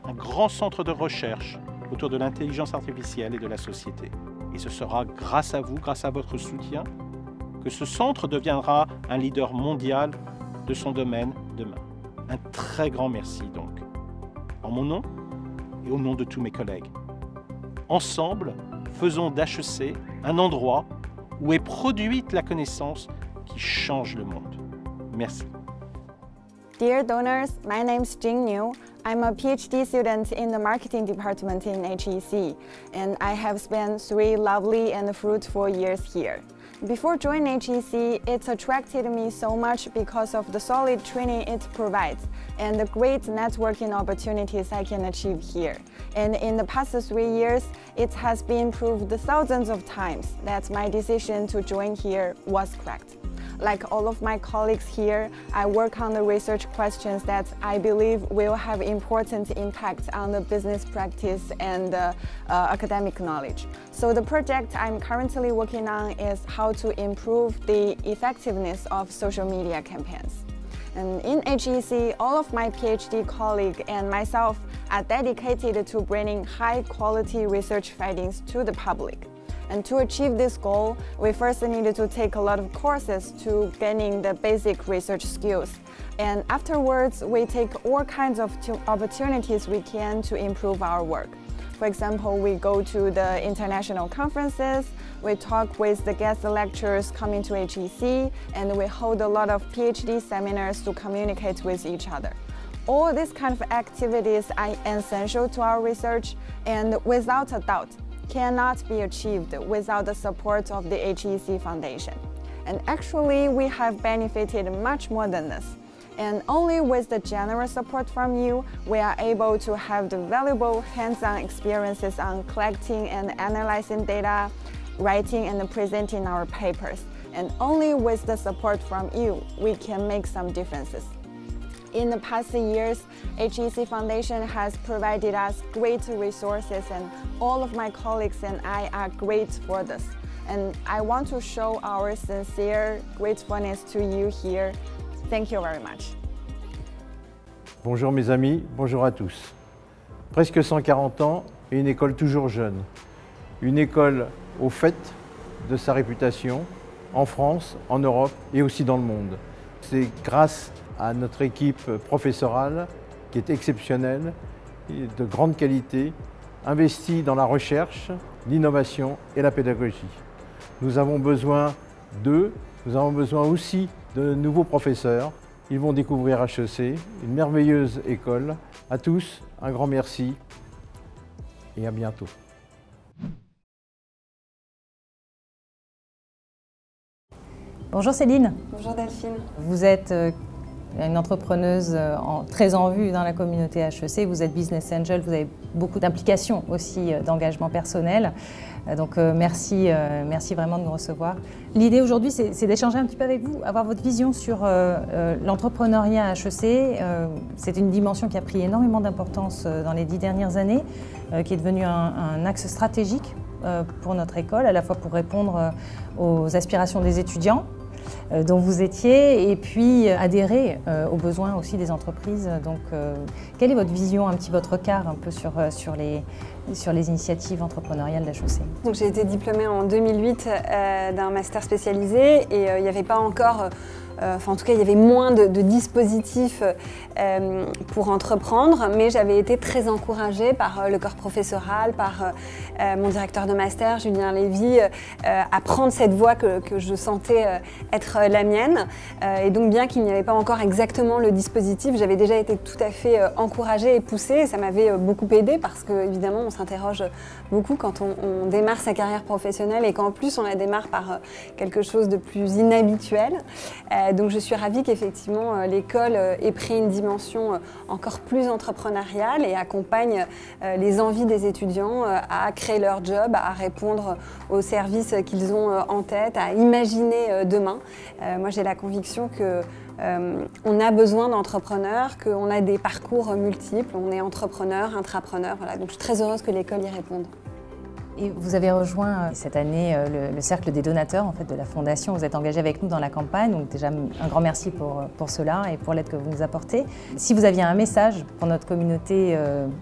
un grand centre de recherche autour de l'intelligence artificielle et de la société. Et ce sera grâce à vous, grâce à votre soutien, que ce centre deviendra un leader mondial de son domaine demain. Un très grand merci donc, en mon nom et au nom de tous mes collègues. Ensemble, faisons d'HEC un endroit où est produite la connaissance qui change le monde. Merci. Dear donors, my name is Jing Niu. I'm a PhD student in the marketing department in HEC, and I have spent 3 lovely and fruitful years here. Before joining HEC, it attracted me so much because of the solid training it provides and the great networking opportunities I can achieve here. And in the past 3 years, it has been proved thousands of times that my decision to join here was correct. Like all of my colleagues here, I work on the research questions that I believe will have important impact on the business practice and academic knowledge. So the project I'm currently working on is how to improve the effectiveness of social media campaigns. And in HEC, all of my PhD colleagues and myself are dedicated to bringing high-quality research findings to the public. And to achieve this goal, we first needed to take a lot of courses to gaining the basic research skills. And afterwards, we take all kinds of opportunities we can to improve our work. For example, we go to the international conferences, we talk with the guest lecturers coming to HEC, and we hold a lot of PhD seminars to communicate with each other. All these kind of activities are essential to our research, and without a doubt, cannot be achieved without the support of the HEC Foundation. And actually, we have benefited much more than this. And only with the generous support from you, we are able to have the valuable hands-on experiences on collecting and analyzing data, writing and presenting our papers. And only with the support from you, we can make some differences. In the past years, HEC Foundation has provided us great resources, and all of my colleagues and I are grateful for this. And I want to show our sincere gratefulness to you here. Thank you very much. Bonjour mes amis, bonjour à tous. Presque 140 ans et une école toujours jeune. Une école au fait de sa réputation en France, en Europe et aussi dans le monde. C'est grâce à notre équipe professorale qui est exceptionnelle et de grande qualité, investie dans la recherche, l'innovation et la pédagogie. Nous avons besoin d'eux, nous avons besoin aussi de nouveaux professeurs. Ils vont découvrir HEC, une merveilleuse école. À tous, un grand merci et à bientôt. Bonjour Céline. Bonjour Delphine. Vous êtes une entrepreneuse très en vue dans la communauté HEC, vous êtes business angel, vous avez beaucoup d'implications aussi d'engagement personnel. Donc merci vraiment de nous recevoir. L'idée aujourd'hui, c'est d'échanger un petit peu avec vous, avoir votre vision sur l'entrepreneuriat à HEC. C'est une dimension qui a pris énormément d'importance dans les 10 dernières années, qui est devenue un axe stratégique pour notre école, à la fois pour répondre aux aspirations des étudiants dont vous étiez, et puis adhérer aux besoins aussi des entreprises. Donc, quelle est votre vision, un petit votre regard un peu sur les initiatives entrepreneuriales d'HEC? J'ai été diplômée en 2008 d'un master spécialisé et il n'y avait pas encore... en tout cas, il y avait moins de dispositifs pour entreprendre, mais j'avais été très encouragée par le corps professoral, par mon directeur de master, Julien Lévy, à prendre cette voie que je sentais être la mienne. Et donc, bien qu'il n'y avait pas encore exactement le dispositif, j'avais déjà été tout à fait encouragée et poussée. Et ça m'avait beaucoup aidée parce qu'évidemment, on s'interroge beaucoup quand on démarre sa carrière professionnelle et qu'en plus, on la démarre par quelque chose de plus inhabituel. Donc je suis ravie qu'effectivement l'école ait pris une dimension encore plus entrepreneuriale et accompagne les envies des étudiants à créer leur job, à répondre aux services qu'ils ont en tête, à imaginer demain. Moi j'ai la conviction que on a besoin d'entrepreneurs, qu'on a des parcours multiples, on est entrepreneur, intrapreneur, voilà. Donc je suis très heureuse que l'école y réponde. Et vous avez rejoint cette année le cercle des donateurs en fait, de la Fondation. Vous êtes engagé avec nous dans la campagne, donc déjà un grand merci pour cela et pour l'aide que vous nous apportez. Si vous aviez un message pour notre communauté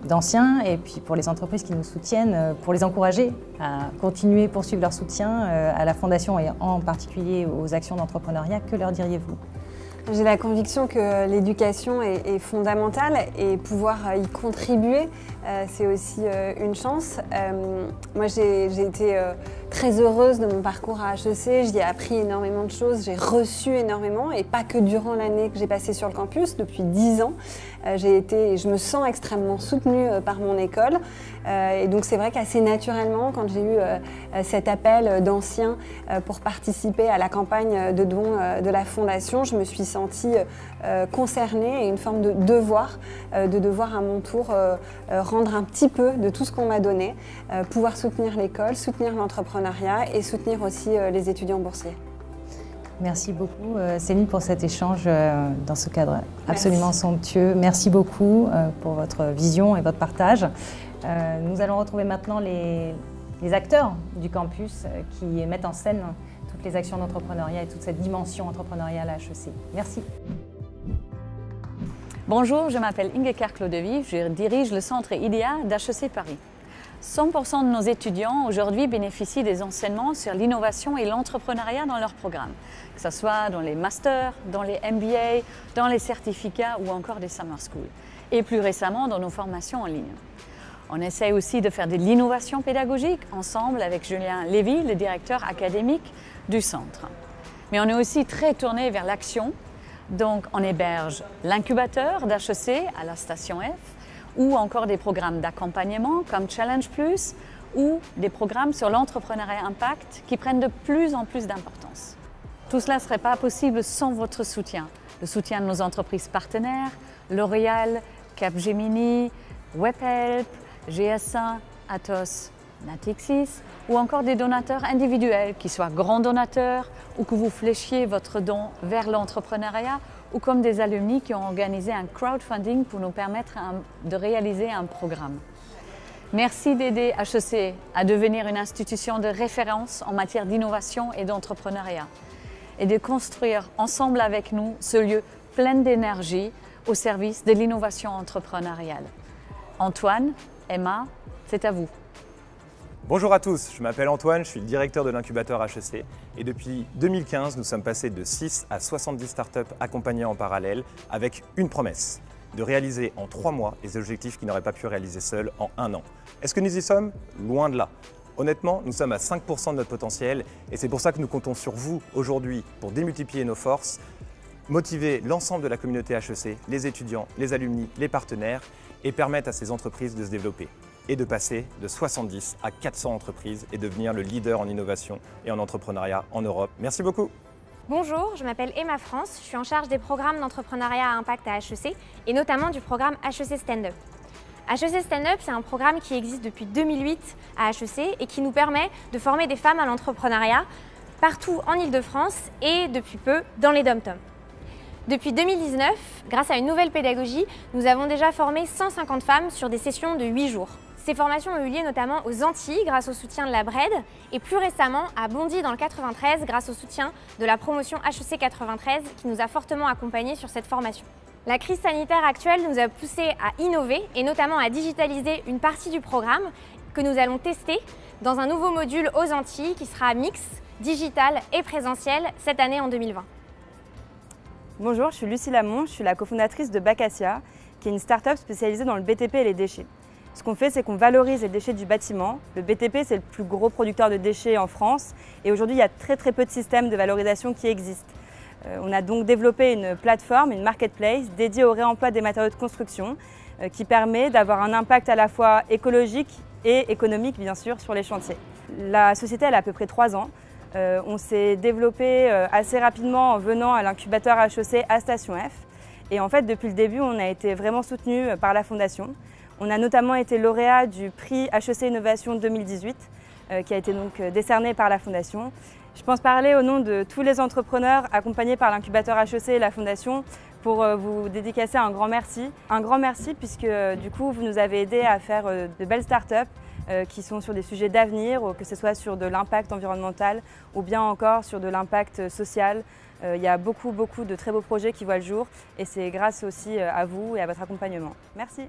d'anciens et puis pour les entreprises qui nous soutiennent, pour les encourager à continuer, poursuivre leur soutien à la Fondation et en particulier aux actions d'entrepreneuriat, que leur diriez-vous ? J'ai la conviction que l'éducation est fondamentale et pouvoir y contribuer, c'est aussi une chance. Moi, j'ai été très heureuse de mon parcours à HEC, j'y ai appris énormément de choses, j'ai reçu énormément et pas que durant l'année que j'ai passée sur le campus, depuis 10 ans. Je me sens extrêmement soutenue par mon école et donc c'est vrai qu'assez naturellement, quand j'ai eu cet appel d'anciens pour participer à la campagne de dons de la Fondation, je me suis sentie concernée et une forme de devoir à mon tour rendre un petit peu de tout ce qu'on m'a donné, pouvoir soutenir l'école, soutenir l'entrepreneuriat et soutenir aussi les étudiants boursiers. Merci beaucoup Céline pour cet échange dans ce cadre absolument somptueux. Merci beaucoup pour votre vision et votre partage. Nous allons retrouver maintenant les acteurs du campus qui mettent en scène toutes les actions d'entrepreneuriat et toute cette dimension entrepreneuriale à HEC. Merci. Bonjour, je m'appelle Inge Kerk-Clodevive, je dirige le centre IDEA d'HEC Paris. 100% de nos étudiants aujourd'hui bénéficient des enseignements sur l'innovation et l'entrepreneuriat dans leur programme, que ce soit dans les masters, dans les MBA, dans les certificats ou encore des summer schools, et plus récemment dans nos formations en ligne. On essaie aussi de faire de l'innovation pédagogique ensemble avec Julien Lévy, le directeur académique du centre. Mais on est aussi très tourné vers l'action, donc on héberge l'incubateur d'HEC à la station F, ou encore des programmes d'accompagnement comme Challenge Plus ou des programmes sur l'entrepreneuriat impact qui prennent de plus en plus d'importance. Tout cela ne serait pas possible sans votre soutien. Le soutien de nos entreprises partenaires, L'Oréal, Capgemini, Webhelp, GS1, Atos, Natixis ou encore des donateurs individuels, qui soient grands donateurs ou que vous fléchiez votre don vers l'entrepreneuriat ou comme des alumni qui ont organisé un crowdfunding pour nous permettre de réaliser un programme. Merci d'aider HEC à devenir une institution de référence en matière d'innovation et d'entrepreneuriat et de construire ensemble avec nous ce lieu plein d'énergie au service de l'innovation entrepreneuriale. Antoine, Emma, c'est à vous. Bonjour à tous, je m'appelle Antoine, je suis le directeur de l'incubateur HEC et depuis 2015, nous sommes passés de 6 à 70 startups accompagnées en parallèle avec une promesse, de réaliser en 3 mois les objectifs qu'ils n'auraient pas pu réaliser seuls en 1 an. Est-ce que nous y sommes? Loin de là. Honnêtement, nous sommes à 5% de notre potentiel et c'est pour ça que nous comptons sur vous aujourd'hui pour démultiplier nos forces, motiver l'ensemble de la communauté HEC, les étudiants, les alumni, les partenaires et permettre à ces entreprises de se développer et de passer de 70 à 400 entreprises et devenir le leader en innovation et en entrepreneuriat en Europe. Merci beaucoup. Bonjour, je m'appelle Emma France, je suis en charge des programmes d'entrepreneuriat à impact à HEC et notamment du programme HEC Stand Up. HEC Stand Up, c'est un programme qui existe depuis 2008 à HEC et qui nous permet de former des femmes à l'entrepreneuriat partout en Ile-de-France et depuis peu dans les dom-toms. Depuis 2019, grâce à une nouvelle pédagogie, nous avons déjà formé 150 femmes sur des sessions de 8 jours. Ces formations ont eu lieu notamment aux Antilles grâce au soutien de la BRED et plus récemment à Bondy dans le 93 grâce au soutien de la promotion HEC 93 qui nous a fortement accompagnés sur cette formation. La crise sanitaire actuelle nous a poussé à innover et notamment à digitaliser une partie du programme que nous allons tester dans un nouveau module aux Antilles qui sera mix, digital et présentiel cette année en 2020. Bonjour, je suis Lucie Lamont, je suis la cofondatrice de Bacassia, qui est une start-up spécialisée dans le BTP et les déchets. Ce qu'on fait, c'est qu'on valorise les déchets du bâtiment. Le BTP, c'est le plus gros producteur de déchets en France et aujourd'hui, il y a très peu de systèmes de valorisation qui existent. On a donc développé une plateforme, une marketplace dédiée au réemploi des matériaux de construction qui permet d'avoir un impact à la fois écologique et économique, bien sûr, sur les chantiers. La société, elle a à peu près 3 ans. On s'est développé assez rapidement en venant à l'incubateur HEC à Station F. Et en fait, depuis le début, on a été vraiment soutenu par la Fondation. On a notamment été lauréat du prix HEC Innovation 2018, qui a été donc décerné par la Fondation. Je pense parler au nom de tous les entrepreneurs accompagnés par l'incubateur HEC et la Fondation pour vous dédicacer un grand merci. Un grand merci puisque du coup, vous nous avez aidés à faire de belles startups qui sont sur des sujets d'avenir, que ce soit sur de l'impact environnemental ou bien encore sur de l'impact social. Il y a beaucoup de très beaux projets qui voient le jour et c'est grâce aussi à vous et à votre accompagnement. Merci.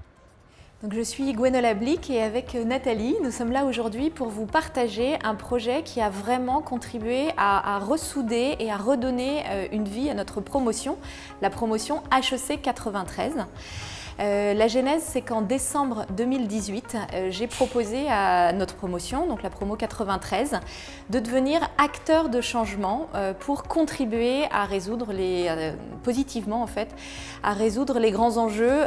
Donc je suis Gwenola Blick et avec Nathalie, nous sommes là aujourd'hui pour vous partager un projet qui a vraiment contribué à ressouder et à redonner une vie à notre promotion, la promotion HEC 93. La genèse, c'est qu'en décembre 2018, j'ai proposé à notre promotion, donc la promo 93, de devenir acteur de changement pour contribuer à résoudre positivement en fait, à résoudre les grands enjeux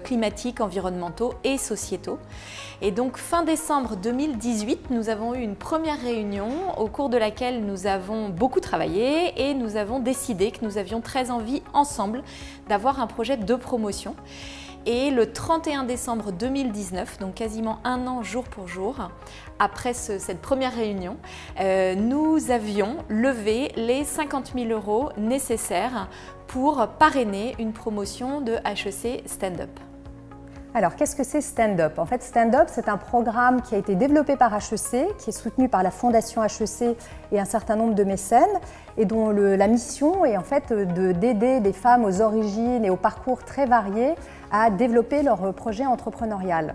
climatiques, environnementaux et sociétaux. Et donc fin décembre 2018, nous avons eu une première réunion au cours de laquelle nous avons beaucoup travaillé et nous avons décidé que nous avions très envie ensemble d'avoir un projet de promotion. Et le 31 décembre 2019, donc quasiment 1 an jour pour jour, après cette première réunion, nous avions levé les 50 000 € nécessaires pour parrainer une promotion de HEC Stand-Up. Alors, qu'est-ce que c'est Stand-Up? En fait, Stand-Up, c'est un programme qui a été développé par HEC, qui est soutenu par la Fondation HEC et un certain nombre de mécènes, et dont la mission est en fait d'aider les femmes aux origines et aux parcours très variés à développer leur projet entrepreneurial.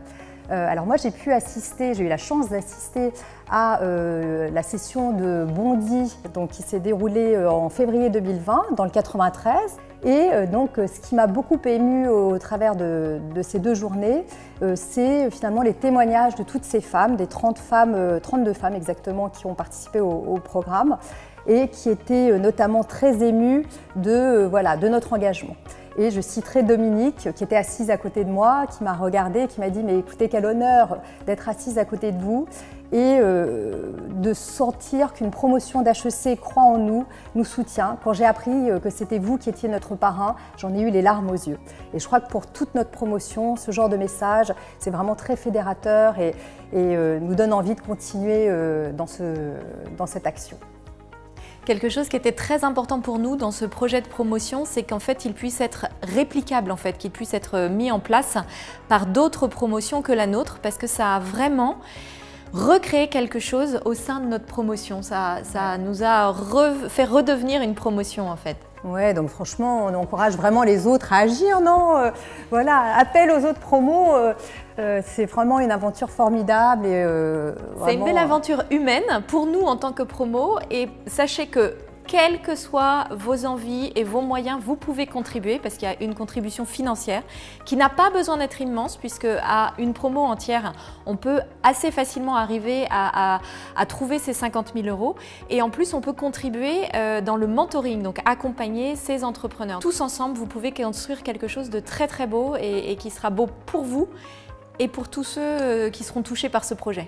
Alors moi, j'ai eu la chance d'assister à la session de Bondy, donc, qui s'est déroulée en février 2020, dans le 93. Et donc, ce qui m'a beaucoup émue au travers de ces 2 journées, c'est finalement les témoignages de toutes ces femmes, des 32 femmes exactement, qui ont participé au programme et qui étaient notamment très émues de notre engagement. Et je citerai Dominique, qui était assise à côté de moi, qui m'a regardée, qui m'a dit « Mais écoutez, quel honneur d'être assise à côté de vous » et de sentir qu'une promotion d'HEC croit en nous, nous soutient. Quand j'ai appris que c'était vous qui étiez notre parrain, j'en ai eu les larmes aux yeux. Et je crois que pour toute notre promotion, ce genre de message, c'est vraiment très fédérateur et nous donne envie de continuer dans cette action. Quelque chose qui était très important pour nous dans ce projet de promotion, c'est qu'en fait, il puisse être réplicable, qu'il puisse être mis en place par d'autres promotions que la nôtre, parce que ça a vraiment recréé quelque chose au sein de notre promotion. Ça nous a fait redevenir une promotion, en fait. Ouais, donc franchement, on encourage vraiment les autres à agir, non voilà, appel aux autres promos, c'est vraiment une aventure formidable. C'est une belle aventure humaine pour nous en tant que promo, et sachez que quelles que soient vos envies et vos moyens, vous pouvez contribuer parce qu'il y a une contribution financière qui n'a pas besoin d'être immense, puisque à une promo entière, on peut assez facilement arriver à trouver ces 50 000 €. Et en plus, on peut contribuer dans le mentoring, donc accompagner ces entrepreneurs. Tous ensemble, vous pouvez construire quelque chose de très beau et qui sera beau pour vous et pour tous ceux qui seront touchés par ce projet.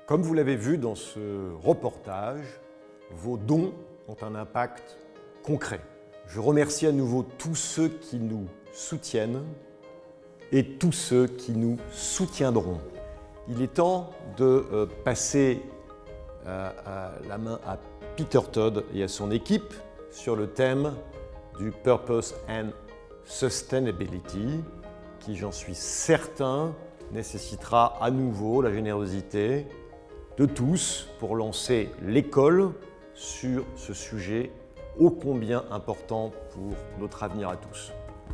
Comme vous l'avez vu dans ce reportage, vos dons ont un impact concret. Je remercie à nouveau tous ceux qui nous soutiennent et tous ceux qui nous soutiendront. Il est temps de passer la main à Peter Todd et à son équipe sur le thème du Purpose and Sustainability. qui, j'en suis certain, nécessitera à nouveau la générosité de tous pour lancer l'école sur ce sujet ô combien important pour notre avenir à tous.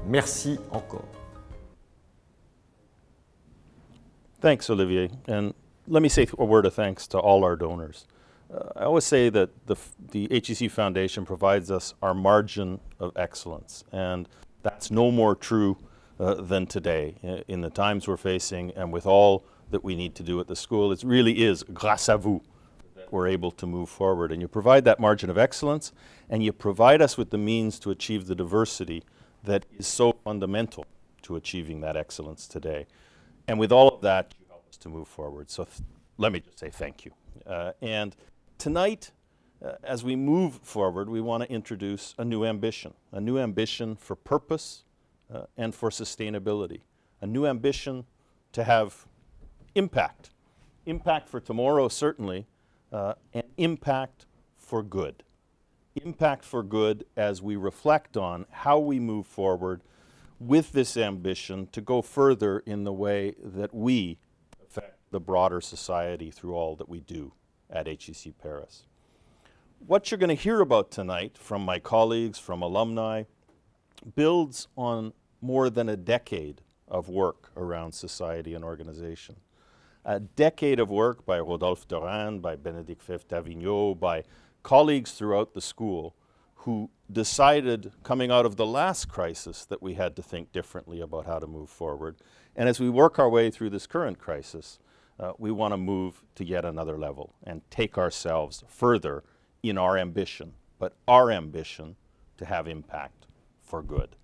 Merci encore. Thanks, Olivier. And let me say a word of thanks to all our donors. I always say that the HEC Foundation provides us our margin of excellence, and that's no more true than today. In the times we're facing and with all that we need to do at the school, it really is grâce à vous that we're able to move forward. And you provide that margin of excellence, and you provide us with the means to achieve the diversity that is so fundamental to achieving that excellence today. And with all of that, you help us to move forward. So let me just say thank you. And tonight, as we move forward, we want to introduce a new ambition for purpose and for sustainability, a new ambition to have impact for tomorrow certainly, and impact for good. Impact for good as we reflect on how we move forward with this ambition to go further in the way that we affect the broader society through all that we do at HEC Paris. What you're going to hear about tonight from my colleagues, from alumni, builds on more than a decade of work around society and organization. A decade of work by Rodolphe Durand, by Bénédicte Fèvre-Tavignot, by colleagues throughout the school who decided coming out of the last crisis that we had to think differently about how to move forward. And as we work our way through this current crisis, we want to move to yet another level and take ourselves further in our ambition, but our ambition to have impact for good.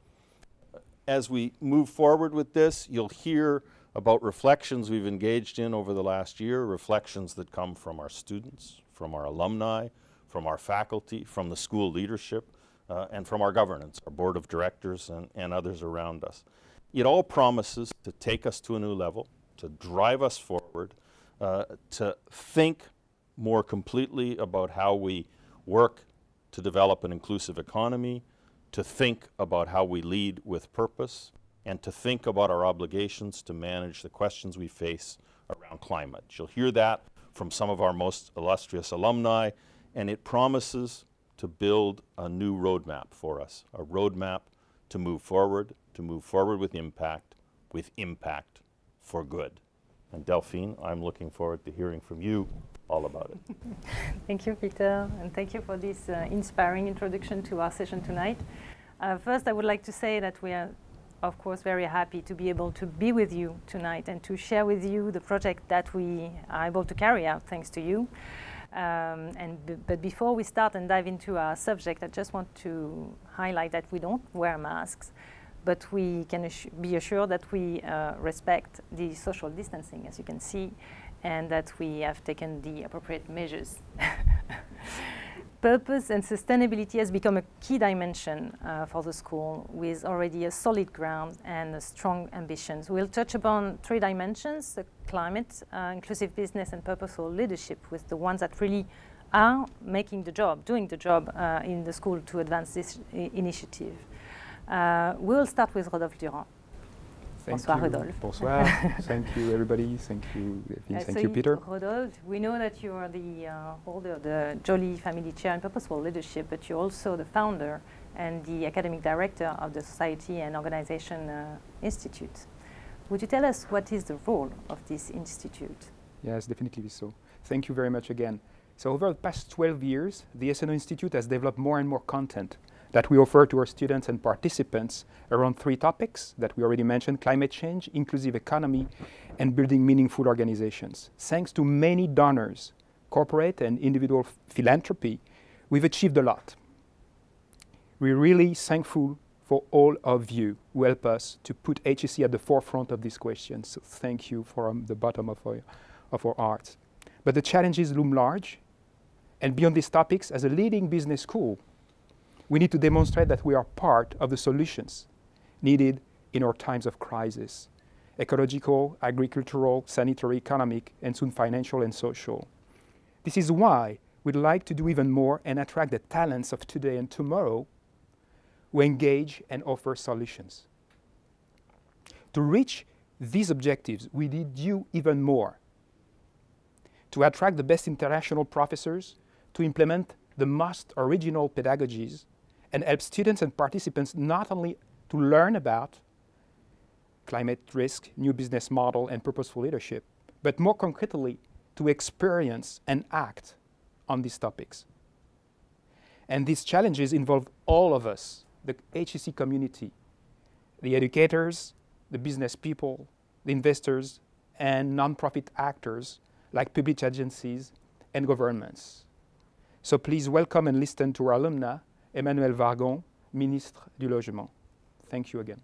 As we move forward with this, you'll hear about reflections we've engaged in over the last year, reflections that come from our students, from our alumni, from our faculty, from the school leadership, and from our governance, our board of directors and others around us. It all promises to take us to a new level, to drive us forward, to think more completely about how we work to develop an inclusive economy, to think about how we lead with purpose, and to think about our obligations to manage the questions we face around climate. You'll hear that from some of our most illustrious alumni, and it promises to build a new roadmap for us, a roadmap to move forward with impact for good. And Delphine, I'm looking forward to hearing from you all about it. Thank you, Peter, and thank you for this inspiring introduction to our session tonight. First, I would like to say that we are, of course, very happy to be able to be with you tonight and to share with you the project that we are able to carry out thanks to you. But before we start and dive into our subject, I just want to highlight that we don't wear masks, but we can be assured that we respect the social distancing, as you can see, and that we have taken the appropriate measures. Purpose and sustainability has become a key dimension for the school, with already a solid ground and a strong ambitions. We'll touch upon three dimensions: the climate, inclusive business, and purposeful leadership, with the ones that really are making the job, doing the job in the school to advance this initiative. We'll start with Rodolphe Durand. Bonsoir, Rodolphe. Bonsoir. Thank you, everybody. Thank you, thank you, Peter. Rodolphe, we know that you are the holder of the Joly Family Chair in Purposeful Leadership, but you're also the founder and the academic director of the Society and Organization Institute. Would you tell us what is the role of this institute? Yes, definitely so. Thank you very much again. So over the past 12 years, the SNO Institute has developed more and more content that we offer to our students and participants around three topics that we already mentioned: climate change, inclusive economy, and building meaningful organizations. Thanks to many donors, corporate and individual philanthropy, we've achieved a lot. We're really thankful for all of you who help us to put HEC at the forefront of these questions. So thank you from the bottom of our hearts. But the challenges loom large, and beyond these topics, as a leading business school, we need to demonstrate that we are part of the solutions needed in our times of crisis: ecological, agricultural, sanitary, economic, and soon financial and social. This is why we'd like to do even more and attract the talents of today and tomorrow who engage and offer solutions. To reach these objectives, we need you even more. To attract the best international professors, to implement the most original pedagogies, and help students and participants not only to learn about climate risk, new business model, and purposeful leadership, but more concretely, to experience and act on these topics. And these challenges involve all of us, the HEC community, the educators, the business people, the investors, and non-profit actors like public agencies and governments. So please welcome and listen to our alumna, Emmanuelle Wargon, Ministre du Logement. Thank you again.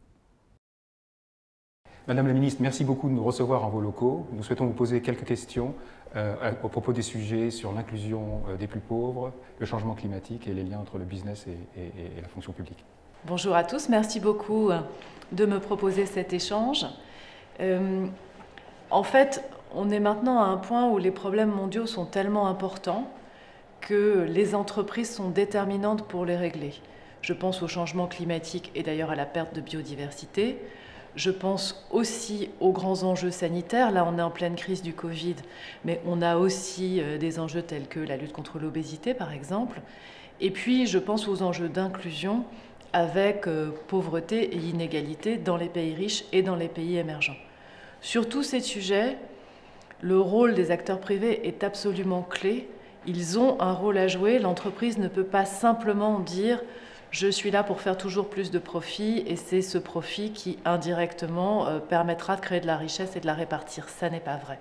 Madame la Ministre, merci beaucoup de nous recevoir en vos locaux. Nous souhaitons vous poser quelques questions au propos des sujets sur l'inclusion des plus pauvres, le changement climatique et les liens entre le business et la fonction publique. Bonjour à tous, merci beaucoup de me proposer cet échange. En fait, on est maintenant à un point où les problèmes mondiaux sont tellement importants que les entreprises sont déterminantes pour les régler. Je pense au changement climatique et d'ailleurs à la perte de biodiversité. Je pense aussi aux grands enjeux sanitaires. Là, on est en pleine crise du Covid, mais on a aussi des enjeux tels que la lutte contre l'obésité, par exemple. Et puis, je pense aux enjeux d'inclusion avec pauvreté et inégalité dans les pays riches et dans les pays émergents. Sur tous ces sujets, le rôle des acteurs privés est absolument clé. Ils ont un rôle à jouer. L'entreprise ne peut pas simplement dire « je suis là pour faire toujours plus de profit » et c'est ce profit qui, indirectement, permettra de créer de la richesse et de la répartir. Ça n'est pas vrai.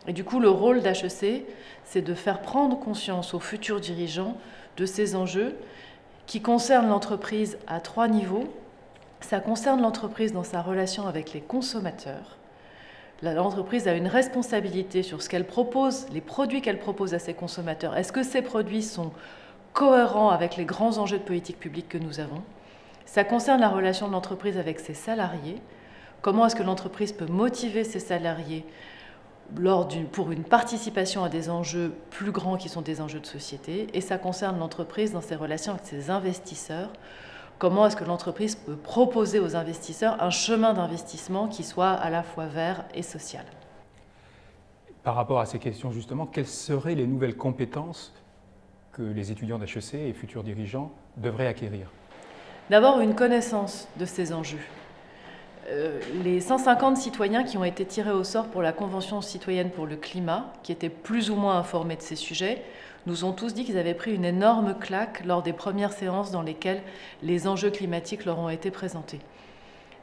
Et du coup, le rôle d'HEC, c'est de faire prendre conscience aux futurs dirigeants de ces enjeux qui concernent l'entreprise à 3 niveaux. Ça concerne l'entreprise dans sa relation avec les consommateurs. L'entreprise a une responsabilité sur ce qu'elle propose, les produits qu'elle propose à ses consommateurs. Est-ce que ces produits sont cohérents avec les grands enjeux de politique publique que nous avons? Ça concerne la relation de l'entreprise avec ses salariés. Comment est-ce que l'entreprise peut motiver ses salariés pour une participation à des enjeux plus grands qui sont des enjeux de société? Et ça concerne l'entreprise dans ses relations avec ses investisseurs. Comment est-ce que l'entreprise peut proposer aux investisseurs un chemin d'investissement qui soit à la fois vert et social? Par rapport à ces questions, justement, quelles seraient les nouvelles compétences que les étudiants d'HEC et futurs dirigeants devraient acquérir? D'abord, une connaissance de ces enjeux. Les 150 citoyens qui ont été tirés au sort pour la Convention citoyenne pour le climat, qui étaient plus ou moins informés de ces sujets, nous ont tous dit qu'ils avaient pris une énorme claque lors des premières séances dans lesquelles les enjeux climatiques leur ont été présentés.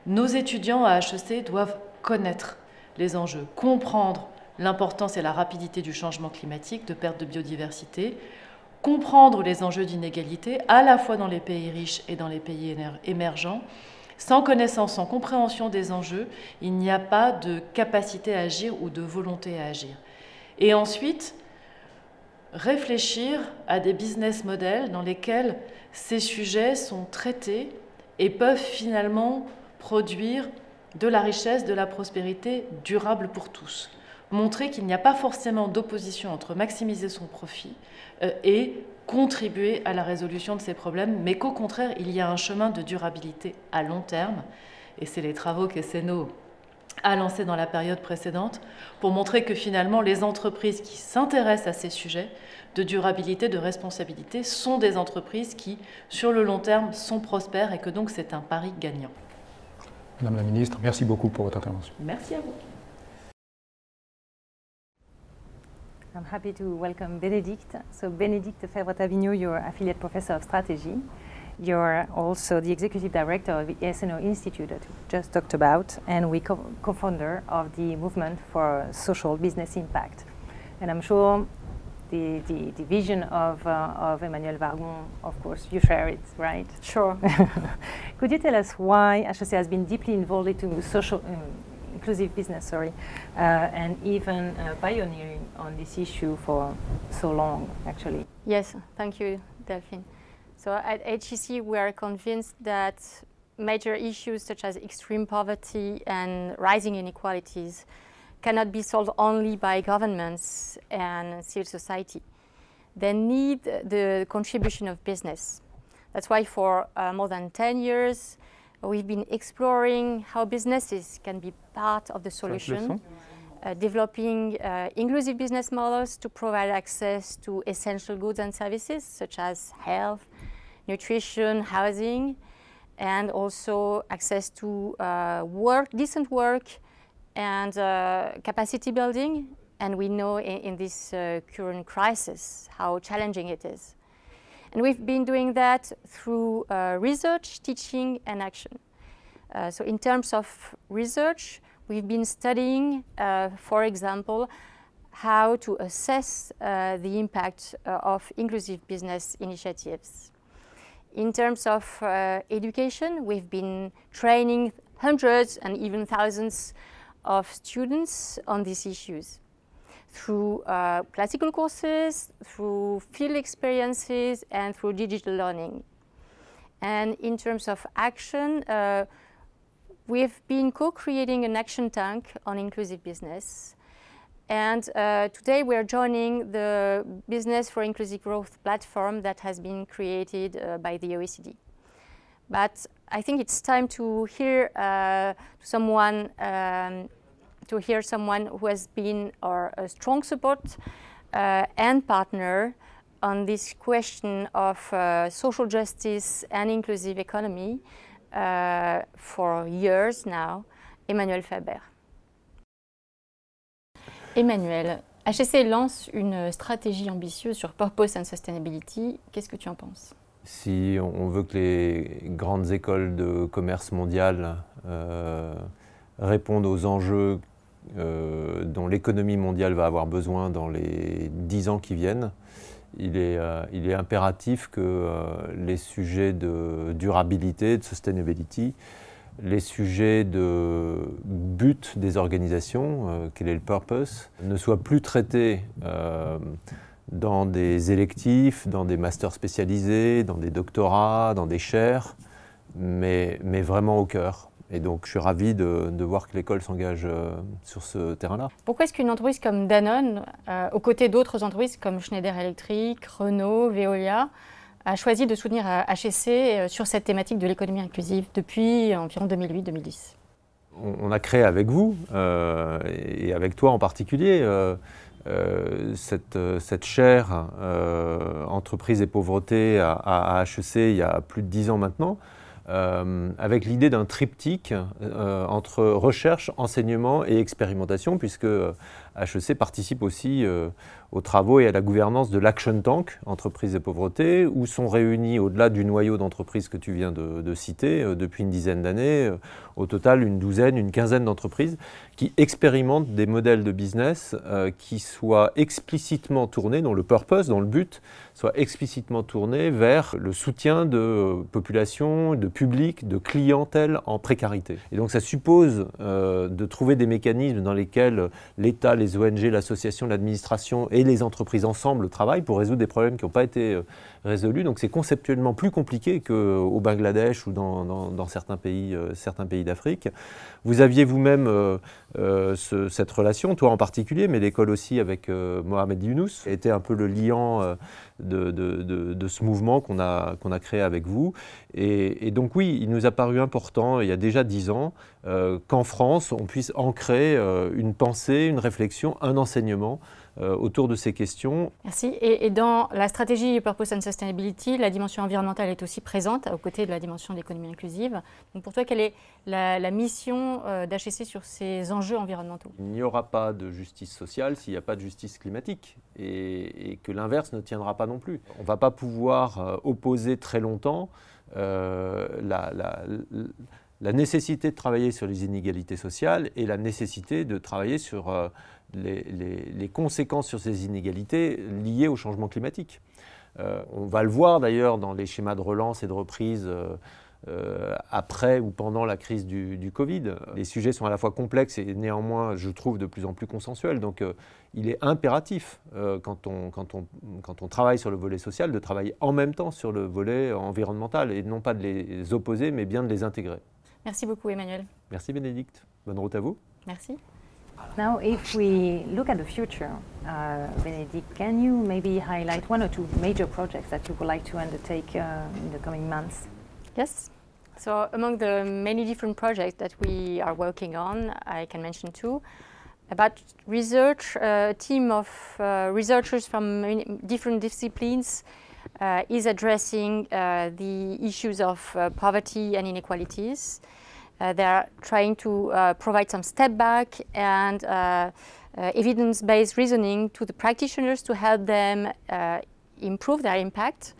Nos étudiants à HEC doivent connaître les enjeux, comprendre l'importance et la rapidité du changement climatique, de perte de biodiversité, comprendre les enjeux d'inégalité, à la fois dans les pays riches et dans les pays émergents. Sans connaissance, sans compréhension des enjeux, il n'y a pas de capacité à agir ou de volonté à agir. Et ensuite, réfléchir à des business models dans lesquels ces sujets sont traités et peuvent finalement produire de la richesse, de la prospérité durable pour tous. Montrer qu'il n'y a pas forcément d'opposition entre maximiser son profit et contribuer à la résolution de ces problèmes, mais qu'au contraire, il y a un chemin de durabilité à long terme. Et c'est les travaux qu'Esseno a lancés dans la période précédente pour montrer que finalement, les entreprises qui s'intéressent à ces sujets de durabilité, de responsabilité, sont des entreprises qui, sur le long terme, sont prospères et que donc c'est un pari gagnant. Madame la Ministre, merci beaucoup pour votre intervention. Merci à vous. I'm happy to welcome Bénédicte. So Bénédicte Favre-Tavigno, you're affiliate professor of strategy. You're also the executive director of the SNO Institute that we just talked about, and we co-founder of the movement for social business impact. And I'm sure the vision of Emmanuelle Wargon, of course, you share it, right? Sure. Could you tell us why HEC has been deeply involved into social inclusive business, and even pioneering on this issue for so long, actually? Yes, thank you, Delphine. So at HEC, we are convinced that major issues such as extreme poverty and rising inequalities cannot be solved only by governments and civil society. They need the contribution of business. That's why for more than 10 years, We've been exploring how businesses can be part of the solution, developing inclusive business models to provide access to essential goods and services such as health, nutrition, housing, and also access to decent work and capacity building. And we know in this current crisis how challenging it is. And we've been doing that through research, teaching, and action. So in terms of research, we've been studying, for example, how to assess the impact of inclusive business initiatives. In terms of education, we've been training hundreds and even thousands of students on these issues through classical courses, through field experiences, and through digital learning. And in terms of action, we've been co-creating an action tank on inclusive business. And today we're joining the Business for Inclusive Growth platform that has been created by the OECD. But I think it's time to hear someone who has been a strong support and partner on this question of social justice and inclusive economy for years now, Emmanuel Faber. Emmanuel, HEC lance une stratégie ambitieuse sur Purpose and Sustainability. Qu'est-ce que tu en penses? Si on veut que les grandes écoles de commerce mondiales répondent aux enjeux dont l'économie mondiale va avoir besoin dans les 10 ans qui viennent, il est impératif que les sujets de durabilité, de sustainability, les sujets de but des organisations, quel est le purpose, ne soient plus traités dans des électifs, dans des masters spécialisés, dans des doctorats, dans des chaires, mais vraiment au cœur. Et donc, je suis ravi de voir que l'école s'engage sur ce terrain-là. Pourquoi est-ce qu'une entreprise comme Danone, aux côtés d'autres entreprises comme Schneider Electric, Renault, Veolia, a choisi de soutenir HEC sur cette thématique de l'économie inclusive depuis environ 2008-2010? On a créé avec vous, et avec toi en particulier, cette chaire entreprise et pauvreté à HEC il y a plus de 10 ans maintenant, avec l'idée d'un triptyque entre recherche, enseignement et expérimentation, puisque HEC participe aussi aux travaux et à la gouvernance de l'Action Tank, entreprise et pauvreté, où sont réunis, au-delà du noyau d'entreprises que tu viens de citer, depuis une dizaine d'années, au total une quinzaine d'entreprises qui expérimentent des modèles de business qui soient explicitement tournés, dont le purpose, dont le but, soit explicitement tourné vers le soutien de populations, de publics, de clientèle en précarité. Et donc ça suppose de trouver des mécanismes dans lesquels l'État, les ONG, l'association, l'administration et les entreprises ensemble travaillent pour résoudre des problèmes qui n'ont pas été résolus. Donc c'est conceptuellement plus compliqué qu'au Bangladesh ou dans certains pays d'Afrique. Vous aviez vous-même cette relation, toi en particulier, mais l'école aussi avec Mohamed Younous, était un peu le liant de ce mouvement qu'on a créé avec vous. Et donc oui, il nous a paru important, il y a déjà 10 ans, qu'en France, on puisse ancrer une pensée, une réflexion, un enseignement autour de ces questions. Merci. Et dans la stratégie Purpose and Sustainability, la dimension environnementale est aussi présente aux côtés de la dimension de l'économie inclusive. Donc pour toi, quelle est la mission d'HEC sur ces enjeux environnementaux? Il n'y aura pas de justice sociale s'il n'y a pas de justice climatique et que l'inverse ne tiendra pas non plus. On ne va pas pouvoir opposer très longtemps la nécessité de travailler sur les inégalités sociales et la nécessité de travailler sur les conséquences sur ces inégalités liées au changement climatique. On va le voir d'ailleurs dans les schémas de relance et de reprise après ou pendant la crise du Covid. Les sujets sont à la fois complexes et néanmoins, je trouve, de plus en plus consensuels. Donc il est impératif, quand on travaille sur le volet social, de travailler en même temps sur le volet environnemental et non pas de les opposer, mais bien de les intégrer. Merci beaucoup, Emmanuel. Merci, Bénédicte. Bonne route à vous. Merci. Now, if we look at the future, Benedict, can you maybe highlight one or two major projects that you would like to undertake in the coming months? Yes. So among the many different projects that we are working on, I can mention two. About research, a team of researchers from different disciplines is addressing the issues of poverty and inequalities. They are trying to provide some step back and evidence-based reasoning to the practitioners to help them improve their impact.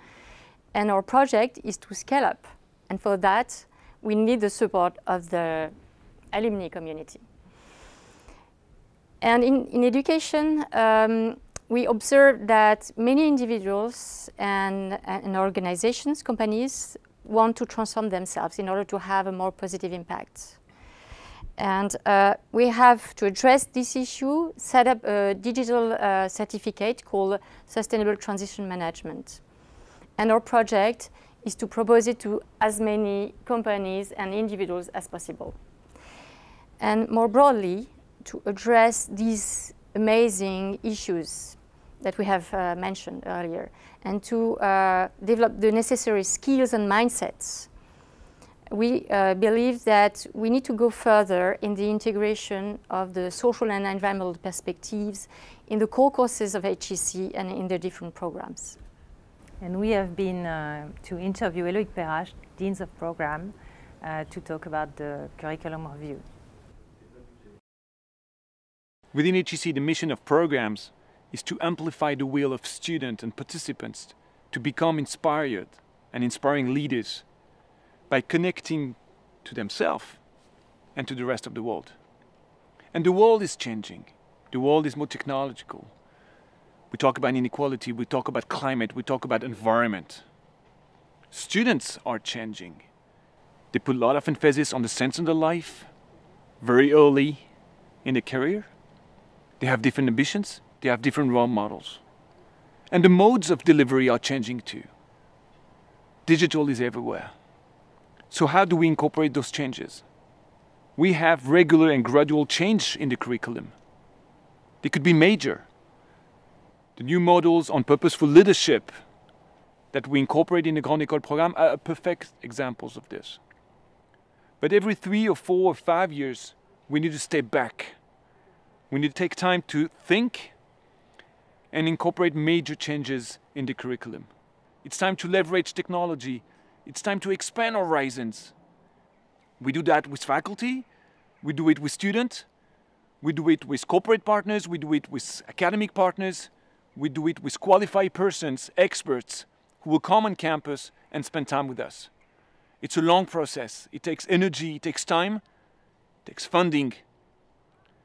And our project is to scale up. And for that, we need the support of the alumni community. And in education, we observe that many individuals and organizations, companies, want to transform themselves in order to have a more positive impact. And we have to address this issue, set up a digital certificate called Sustainable Transition Management. And our project is to propose it to as many companies and individuals as possible. And more broadly, to address these amazing issues that we have mentioned earlier, and to develop the necessary skills and mindsets. We believe that we need to go further in the integration of the social and environmental perspectives in the core courses of HEC and in the different programs. And we have been to interview Eloïc Perrache, Deans of Program, to talk about the curriculum review. Within HEC, the mission of programs is to amplify the will of students and participants to become inspired and inspiring leaders by connecting to themselves and to the rest of the world. And the world is changing. The world is more technological. We talk about inequality, we talk about climate, we talk about environment. Students are changing. They put a lot of emphasis on the sense of their life very early in their career. They have different ambitions, they have different role models. And the modes of delivery are changing too. Digital is everywhere. So how do we incorporate those changes? We have regular and gradual change in the curriculum. They could be major. The new models on purposeful leadership that we incorporate in the Grande École program are perfect examples of this. But every 3 or 4 or 5 years, we need to step back. We need to take time to think and incorporate major changes in the curriculum. It's time to leverage technology. It's time to expand our horizons. We do that with faculty, we do it with students, we do it with corporate partners, we do it with academic partners, we do it with qualified persons, experts, who will come on campus and spend time with us. It's a long process. It takes energy, it takes time, it takes funding.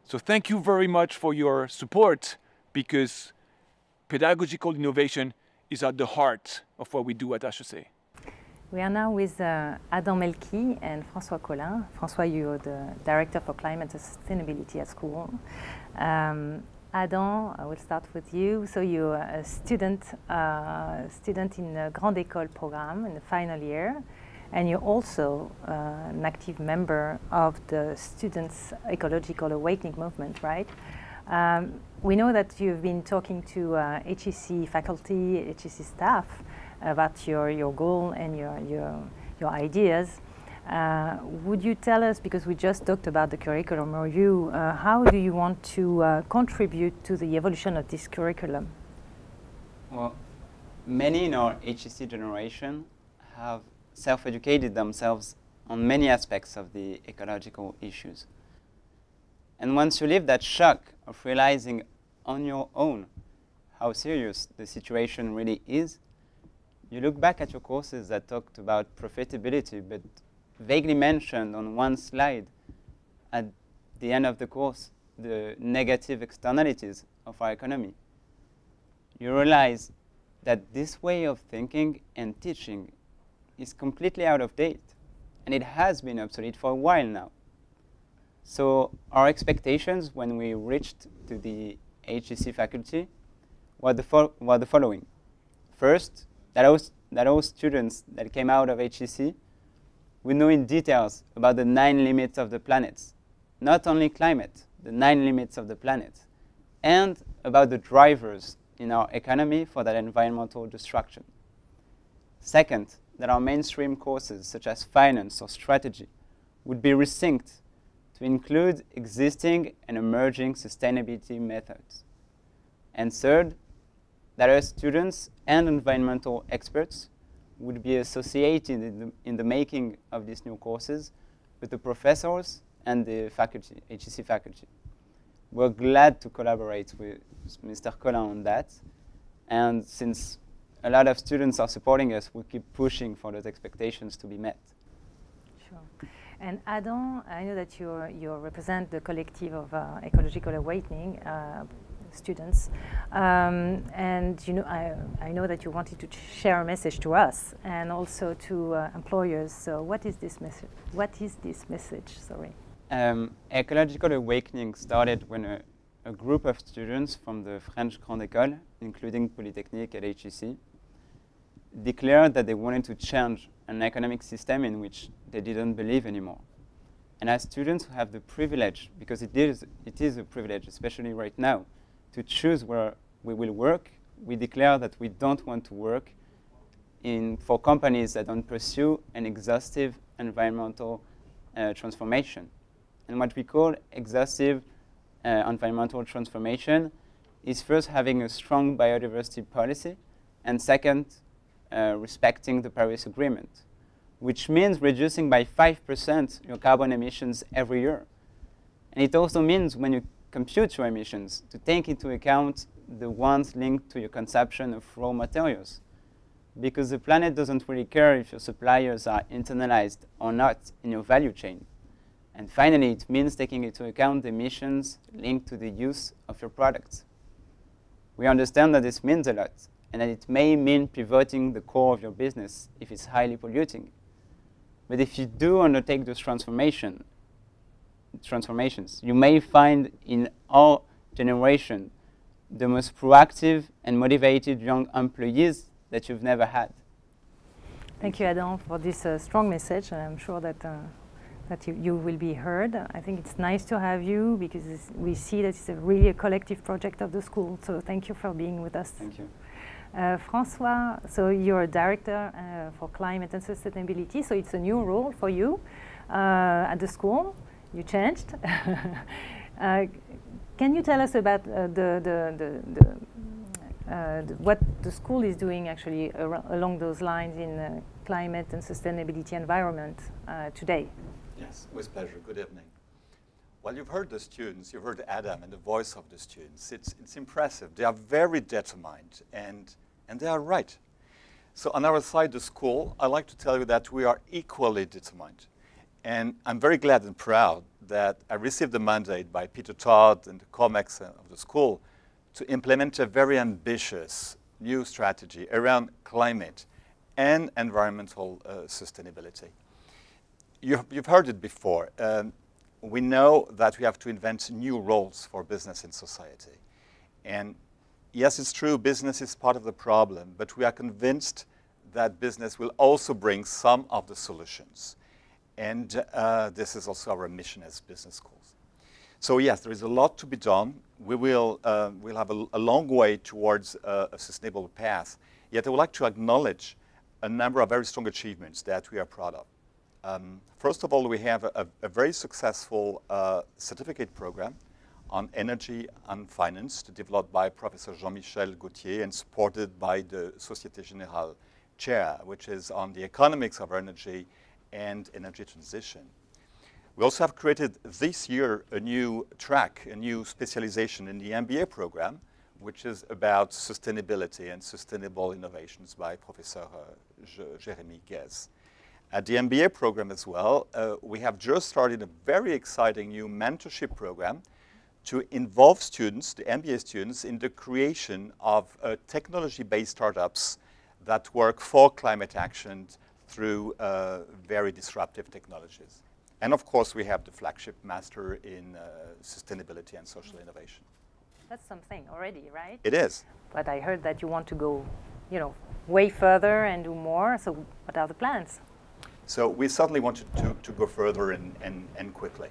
So thank you very much for your support, because pedagogical innovation is at the heart of what we do at HEC. We are now with Adam Melki and François Collin. François, you're the Director for Climate and Sustainability at school. Adam, I will start with you. So you're a student in the Grande École program in the final year, and you're also an active member of the Students' Ecological Awakening movement, right? We know that you've been talking to HEC faculty, HEC staff about your goal and your ideas. Would you tell us, because we just talked about the curriculum review, how do you want to contribute to the evolution of this curriculum? Well, many in our HEC generation have self-educated themselves on many aspects of the ecological issues. And once you live that shock of realizing on your own how serious the situation really is, you look back at your courses that talked about profitability, but vaguely mentioned on one slide at the end of the course the negative externalities of our economy. You realize that this way of thinking and teaching is completely out of date, and it has been obsolete for a while now. So our expectations when we reached to the HEC faculty were the following. First, that all students that came out of HEC would know in details about the 9 limits of the planet. Not only climate, the 9 limits of the planet, and about the drivers in our economy for that environmental destruction. Second, that our mainstream courses, such as finance or strategy, would be resynced to include existing and emerging sustainability methods. And third, that our students and environmental experts would be associated in the making of these new courses with the professors and the faculty, HEC faculty. We're glad to collaborate with Mr. Collin on that. And since a lot of students are supporting us, we keep pushing for those expectations to be met. Sure. And Adam, I know that you represent the collective of Ecological Awakening students, and you know, I know that you wanted to share a message to us and also to employers. So, what is this message? What is this message? Sorry. Ecological Awakening started when a group of students from the French Grande École, including Polytechnique at HEC, declared that they wanted to change an economic system in which they didn't believe anymore. And as students who have the privilege, because it is a privilege, especially right now, to choose where we will work, we declare that we don't want to work for companies that don't pursue an exhaustive environmental transformation. And what we call exhaustive environmental transformation is first having a strong biodiversity policy, and second, respecting the Paris Agreement, which means reducing by 5% your carbon emissions every year. And it also means when you compute your emissions to take into account the ones linked to your consumption of raw materials, because the planet doesn't really care if your suppliers are internalized or not in your value chain. And finally, it means taking into account the emissions linked to the use of your products. We understand that this means a lot, and that it may mean pivoting the core of your business if it's highly polluting. But if you do undertake those transformations, you may find in our generation the most proactive and motivated young employees that you've never had. Thank you, Adam, for this strong message, and I'm sure that you will be heard. I think it's nice to have you because we see that it's really a collective project of the school. So thank you for being with us. Thank you. François, so you're a director for climate and sustainability, so it's a new role for you at the school. You changed. Can you tell us about what the school is doing actually along those lines in climate and sustainability environment today? Yes, with pleasure. Good evening. Well, you've heard the students, you've heard Adam and the voice of the students. It's impressive. They are very determined, and they are right. So on our side, the school, I'd like to tell you that we are equally determined. And I'm very glad and proud that I received the mandate by Peter Todd and the COMEX of the school to implement a very ambitious new strategy around climate and environmental sustainability. You've heard it before. We know that we have to invent new roles for business in society. And yes, it's true, business is part of the problem, but we are convinced that business will also bring some of the solutions. And this is also our mission as business schools. So yes, there is a lot to be done. We'll have a long way towards a sustainable path. Yet I would like to acknowledge a number of very strong achievements that we are proud of. First of all, we have a very successful certificate program on energy and finance developed by Professor Jean-Michel Gauthier and supported by the Société Générale chair, which is on the economics of energy and energy transition. We also have created this year a new track, a new specialization in the MBA program, which is about sustainability and sustainable innovations by Professor Jérémy Guez. At the MBA program as well, we have just started a very exciting new mentorship program to involve students, the MBA students, in the creation of technology-based startups that work for climate action through very disruptive technologies. And of course, we have the flagship master in sustainability and social innovation. That's something already, right? It is. But I heard that you want to go, way further and do more. So what are the plans? So we certainly want to go further and quickly.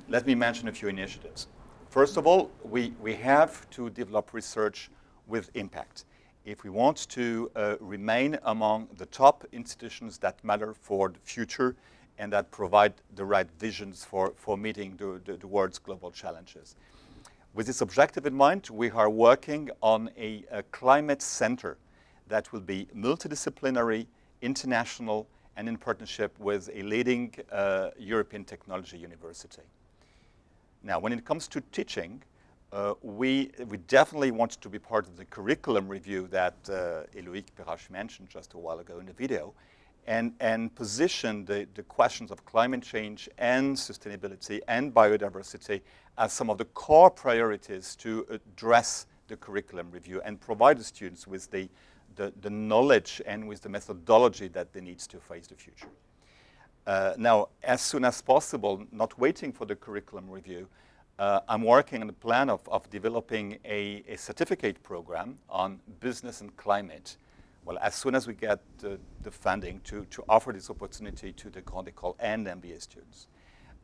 Let me mention a few initiatives. First of all, we have to develop research with impact. if we want to remain among the top institutions that matter for the future and that provide the right visions for meeting the world's global challenges. With this objective in mind, we are working on a climate center that will be multidisciplinary, international, and in partnership with a leading European technology university. Now, when it comes to teaching, we definitely want to be part of the curriculum review that Eloïc Perrache mentioned just a while ago in the video, and position the questions of climate change and sustainability and biodiversity as some of the core priorities to address the curriculum review and provide the students with the knowledge and with the methodology that they need to face the future. Now, as soon as possible, not waiting for the curriculum review, I'm working on a plan of developing a certificate program on business and climate. Well, as soon as we get the funding to offer this opportunity to the Grande École and MBA students.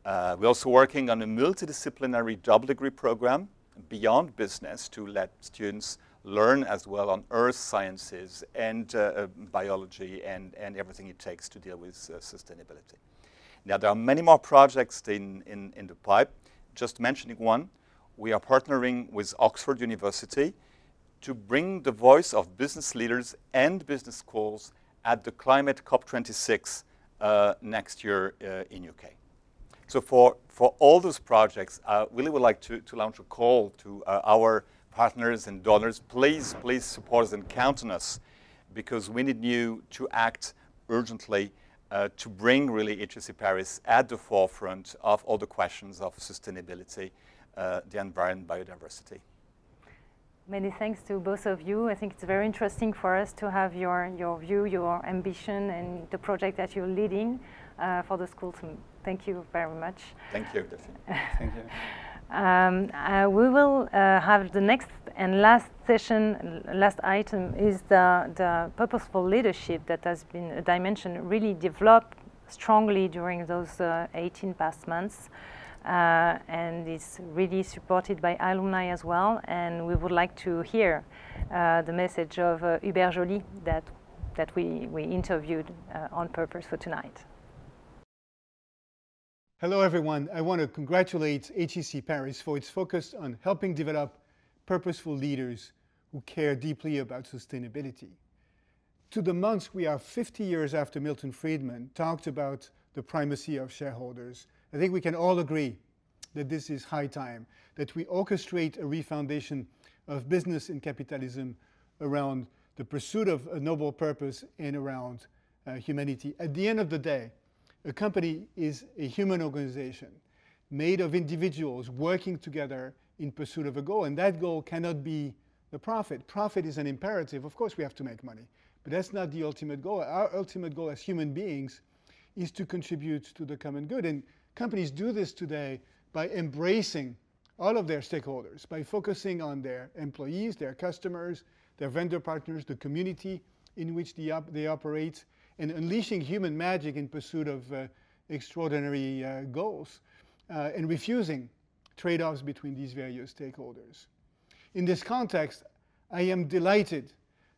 We're also working on a multidisciplinary double degree program beyond business to let students learn as well on earth sciences and biology and everything it takes to deal with sustainability. Now, there are many more projects in the pipe. Just mentioning one, we are partnering with Oxford University to bring the voice of business leaders and business schools at the Climate COP26 next year in UK. So for all those projects, I really would like to launch a call to our partners and donors. Please support us and count on us, because we need you to act urgently to bring really HEC Paris at the forefront of all the questions of sustainability, the environment, biodiversity. Many thanks to both of you. I think it's very interesting for us to have your view, your ambition, and the project that you're leading for the school. So thank you very much. Thank you, Delphine. Thank you. We will have the next and last session, last item is the purposeful leadership that has been a dimension really developed strongly during those 18 past months. And it's really supported by alumni as well. And we would like to hear the message of Hubert Joly that we interviewed on purpose for tonight. Hello everyone. I want to congratulate HEC Paris for its focus on helping develop purposeful leaders who care deeply about sustainability. To the months we are 50 years after Milton Friedman talked about the primacy of shareholders, I think we can all agree that this is high time, that we orchestrate a refoundation of business and capitalism around the pursuit of a noble purpose and around humanity. At the end of the day, a company is a human organization made of individuals working together in pursuit of a goal, and that goal cannot be the profit. Profit is an imperative. Of course we have to make money, but that's not the ultimate goal. Our ultimate goal as human beings is to contribute to the common good, and companies do this today by embracing all of their stakeholders, by focusing on their employees, their customers, their vendor partners, the community in which they operate, and unleashing human magic in pursuit of extraordinary goals, and refusing trade-offs between these various stakeholders. In this context, I am delighted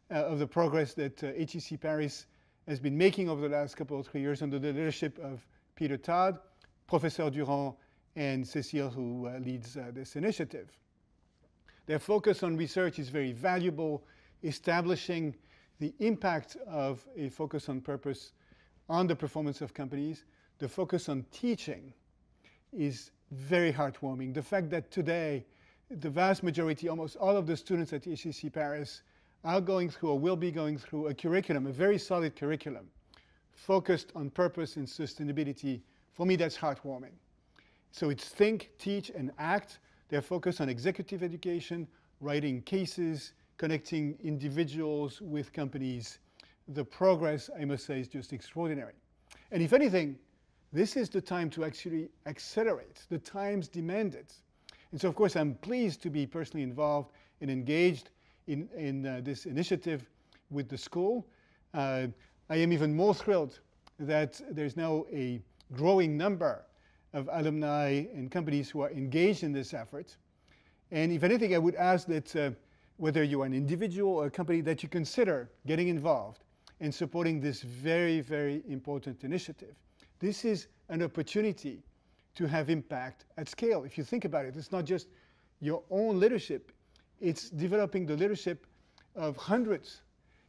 of the progress that HEC Paris has been making over the last couple of 3 years under the leadership of Peter Todd, Professor Durand, and Cécile, who leads this initiative. Their focus on research is very valuable, establishing the impact of a focus on purpose on the performance of companies. The focus on teaching is very heartwarming. The fact that today the vast majority, almost all of the students at HEC Paris are going through or will be going through a curriculum, a very solid curriculum, focused on purpose and sustainability. For me, that's heartwarming. So it's think, teach, and act. They're focused on executive education, writing cases, connecting individuals with companies. The progress, I must say, is just extraordinary. And if anything, this is the time to actually accelerate. The times demand it. And so, of course, I'm pleased to be personally involved and engaged in this initiative with the school. I am even more thrilled that there's now a growing number of alumni and companies who are engaged in this effort. And if anything, I would ask that whether you're an individual or a company, that you consider getting involved in supporting this very, very important initiative. This is an opportunity to have impact at scale. If you think about it, it's not just your own leadership, it's developing the leadership of hundreds,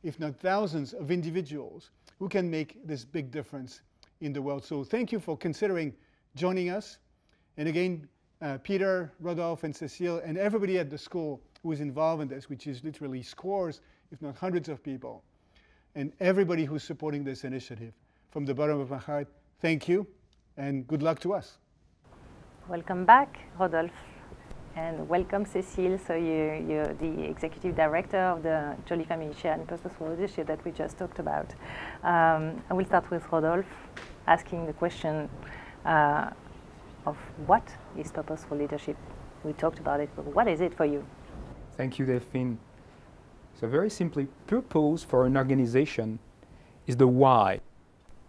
if not thousands, of individuals who can make this big difference in the world. So thank you for considering joining us. And again, Peter, Rodolphe, and Cecile, and everybody at the school who is involved in this, which is literally scores, if not hundreds of people, and everybody who's supporting this initiative. From the bottom of my heart, thank you, and good luck to us. Welcome back, Rodolphe, and welcome, Cecile. So you're the Executive Director of the Joly Family Share and Purposeful Leadership that we just talked about. I will start with Rodolphe, asking the question of what is purposeful leadership? We talked about it, but what is it for you? Thank you, Delphine. So very simply, purpose for an organization is the why,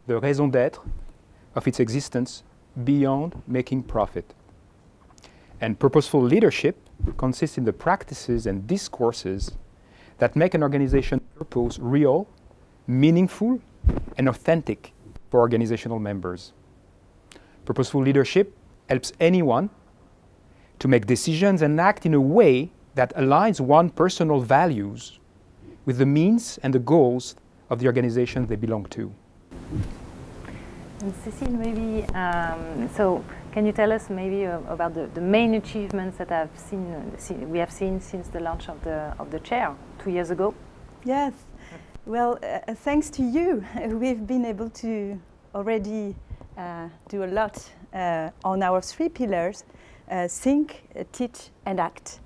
the raison d'être of its existence beyond making profit. And purposeful leadership consists in the practices and discourses that make an organization's purpose real, meaningful, and authentic for organizational members. Purposeful leadership helps anyone to make decisions and act in a way that aligns one's personal values with the means and the goals of the organization they belong to. And Cecile, maybe, so can you tell us maybe about the main achievements that we have seen since the launch of the chair 2 years ago? Yes, well, thanks to you, we've been able to already do a lot on our 3 pillars, think, teach, and act.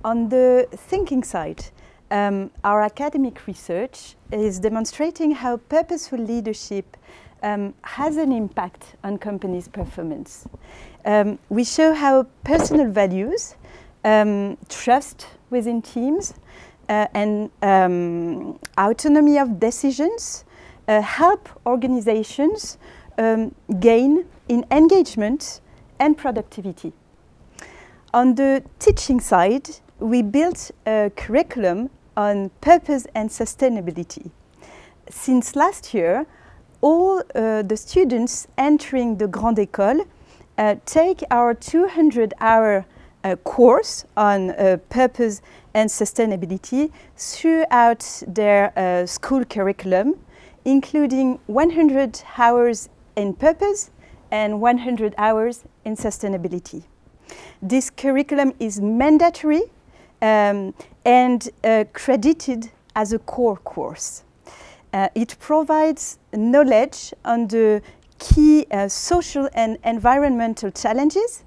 On the thinking side, our academic research is demonstrating how purposeful leadership has an impact on companies' performance. We show how personal values, trust within teams, and autonomy of decisions help organizations gain in engagement and productivity. On the teaching side, we built a curriculum on purpose and sustainability. Since last year, all the students entering the Grande École take our 200-hour course on purpose and sustainability throughout their school curriculum, including 100 hours in purpose and 100 hours in sustainability. This curriculum is mandatory and credited as a core course. It provides knowledge on the key social and environmental challenges,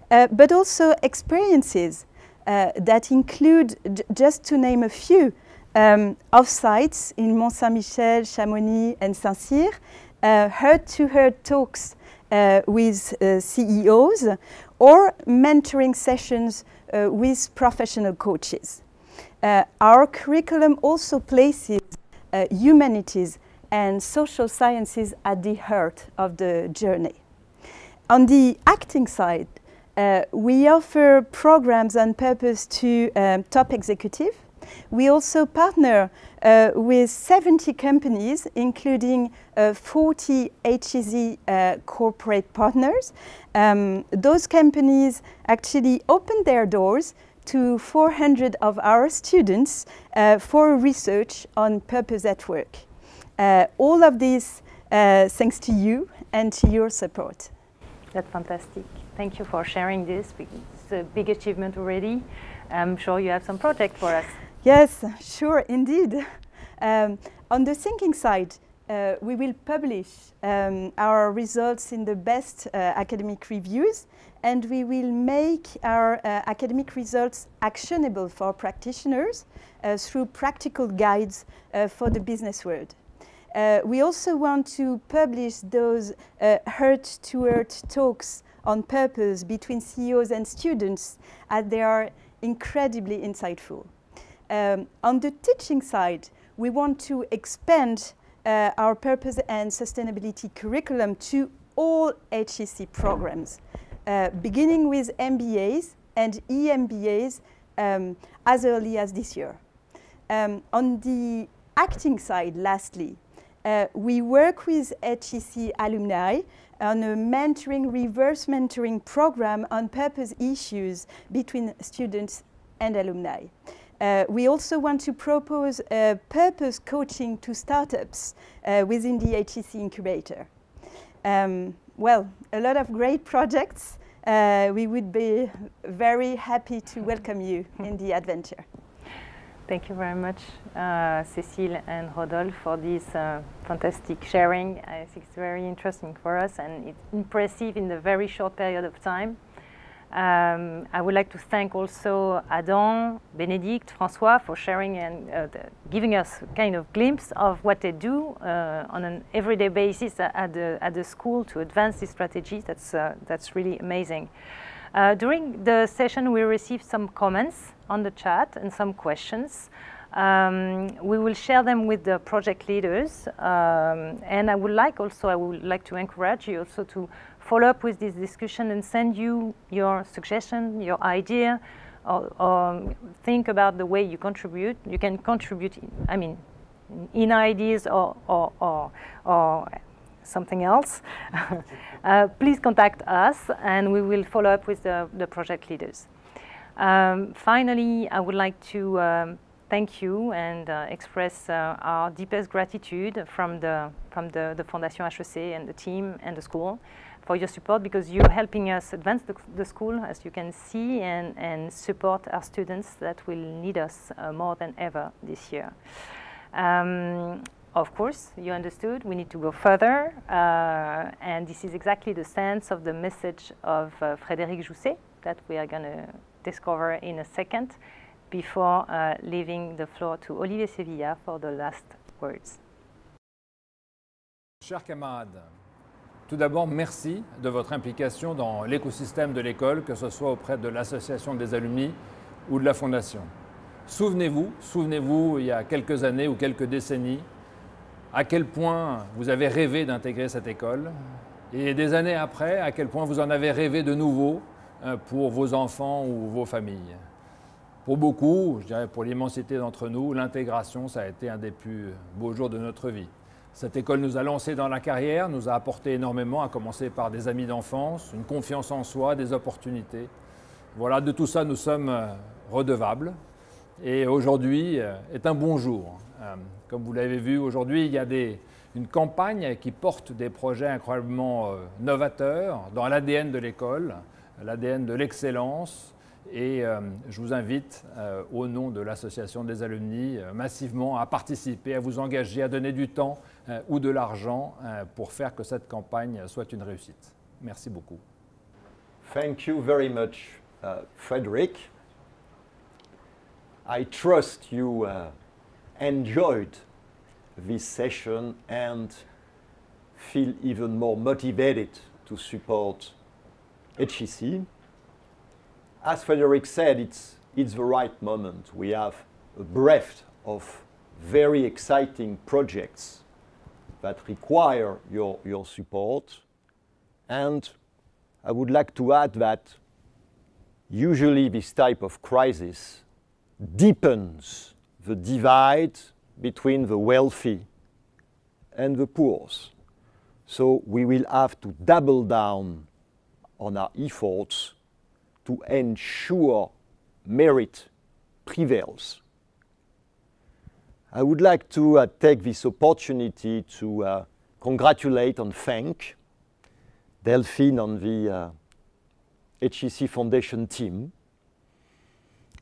but also experiences that include, just to name a few, off-sites in Mont-Saint-Michel, Chamonix, and Saint-Cyr, heart-to-heart talks with CEOs, or mentoring sessions with professional coaches. Our curriculum also places humanities and social sciences at the heart of the journey. On the acting side, we offer programs on purpose to top executives. We also partner with 70 companies, including 40 HEZ corporate partners. Those companies actually open their doors to 400 of our students for research on purpose at work. All of this thanks to you and to your support. That's fantastic. Thank you for sharing this. It's a big achievement already. I'm sure you have some project for us. Yes, sure, indeed. On the thinking side, we will publish our results in the best academic reviews, and we will make our academic results actionable for practitioners through practical guides for the business world. We also want to publish those heart-to-heart talks on purpose between CEOs and students, as they are incredibly insightful. On the teaching side, we want to expand our purpose and sustainability curriculum to all HEC programs, beginning with MBAs and EMBAs as early as this year. On the acting side, lastly, we work with HEC alumni on a reverse mentoring program on purpose issues between students and alumni. We also want to propose purpose coaching to startups within the HEC incubator. Well, a lot of great projects. We would be very happy to welcome you in the adventure. Thank you very much, Cécile and Rodolphe, for this fantastic sharing. I think it's very interesting for us, and it's impressive in a very short period of time. I would like to thank also Adam, Bénédicte, François for sharing and giving us a kind of glimpse of what they do on an everyday basis at the school to advance this strategy. That's really amazing. During the session, we received some comments on the chat and some questions. We will share them with the project leaders, and I would like to encourage you also to follow up with this discussion and send you your suggestion, your idea, or think about the way you contribute. You can contribute, in ideas or something else. Please contact us, and we will follow up with the project leaders. Finally, I would like to thank you and express our deepest gratitude from the Fondation HEC and the team and the school for your support, because you're helping us advance the school, as you can see, and support our students that will need us more than ever this year. Of course, you understood, we need to go further, and this is exactly the sense of the message of Frédéric Jousset that we are going to discover in a second, before leaving the floor to Olivier Sevilla for the last words. Chers camarades, tout d'abord, merci de votre implication dans l'écosystème de l'école, que ce soit auprès de l'association des alumni ou de la Fondation. Souvenez-vous, il y a quelques années ou quelques décennies, à quel point vous avez rêvé d'intégrer cette école, et des années après, à quel point vous en avez rêvé de nouveau pour vos enfants ou vos familles. Pour beaucoup, je dirais pour l'immensité d'entre nous, l'intégration, ça a été un des plus beaux jours de notre vie. Cette école nous a lancés dans la carrière, nous a apporté énormément, à commencer par des amis d'enfance, une confiance en soi, des opportunités. Voilà, de tout ça, nous sommes redevables. Et aujourd'hui est un bon jour. Comme vous l'avez vu, aujourd'hui, il y a une campagne qui porte des projets incroyablement novateurs dans l'ADN de l'école, l'ADN de l'excellence. Et je vous invite, au nom de l'association des alumni, massivement à participer, à vous engager, à donner du temps ou de l'argent pour faire que cette campagne soit une réussite. Merci beaucoup. Thank you very much, Frédéric. I trust you enjoyed this session and feel even more motivated to support HEC. As Frédéric said, it's the right moment. We have a breadth of very exciting projects that require your support. And I would like to add that usually this type of crisis deepens the divide between the wealthy and the poor. So we will have to double down on our efforts to ensure merit prevails. I would like to take this opportunity to congratulate and thank Delphine and the HEC Foundation team.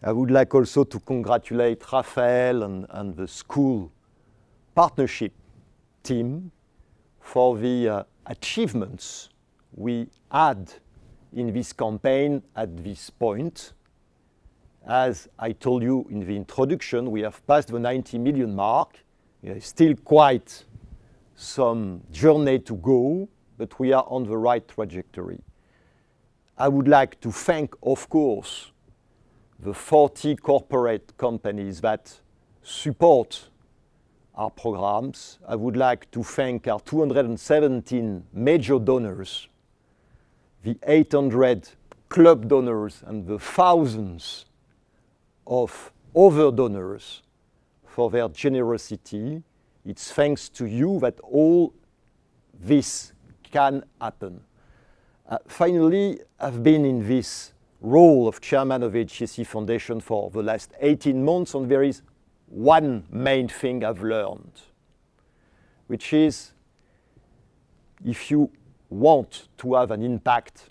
I would like also to congratulate Raphael and the school partnership team for the achievements we had in this campaign at this point. As I told you in the introduction, we have passed the 90 million mark. There is still quite some journey to go, but we are on the right trajectory. I would like to thank, of course, the 40 corporate companies that support our programs. I would like to thank our 217 major donors, the 800 club donors, and the thousands of other donors for their generosity. It's thanks to you that all this can happen. Finally, I've been in this role of chairman of HEC Foundation for the last 18 months, and there is one main thing I've learned, which is if you want to have an impact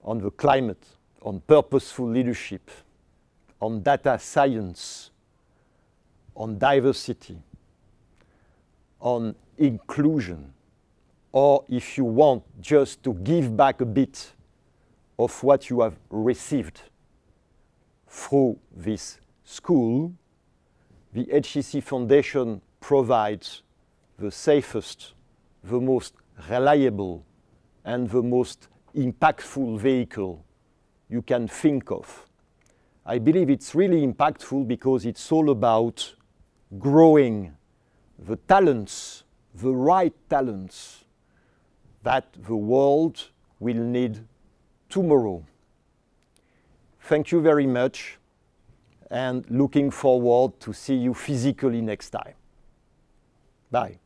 on the climate, on purposeful leadership, on data science, on diversity, on inclusion, or if you want just to give back a bit of what you have received through this school, the HEC Foundation provides the safest, the most reliable, and the most impactful vehicle you can think of. I believe it's really impactful because it's all about growing the talents, the right talents that the world will need tomorrow. Thank you very much, and looking forward to see you physically next time. Bye.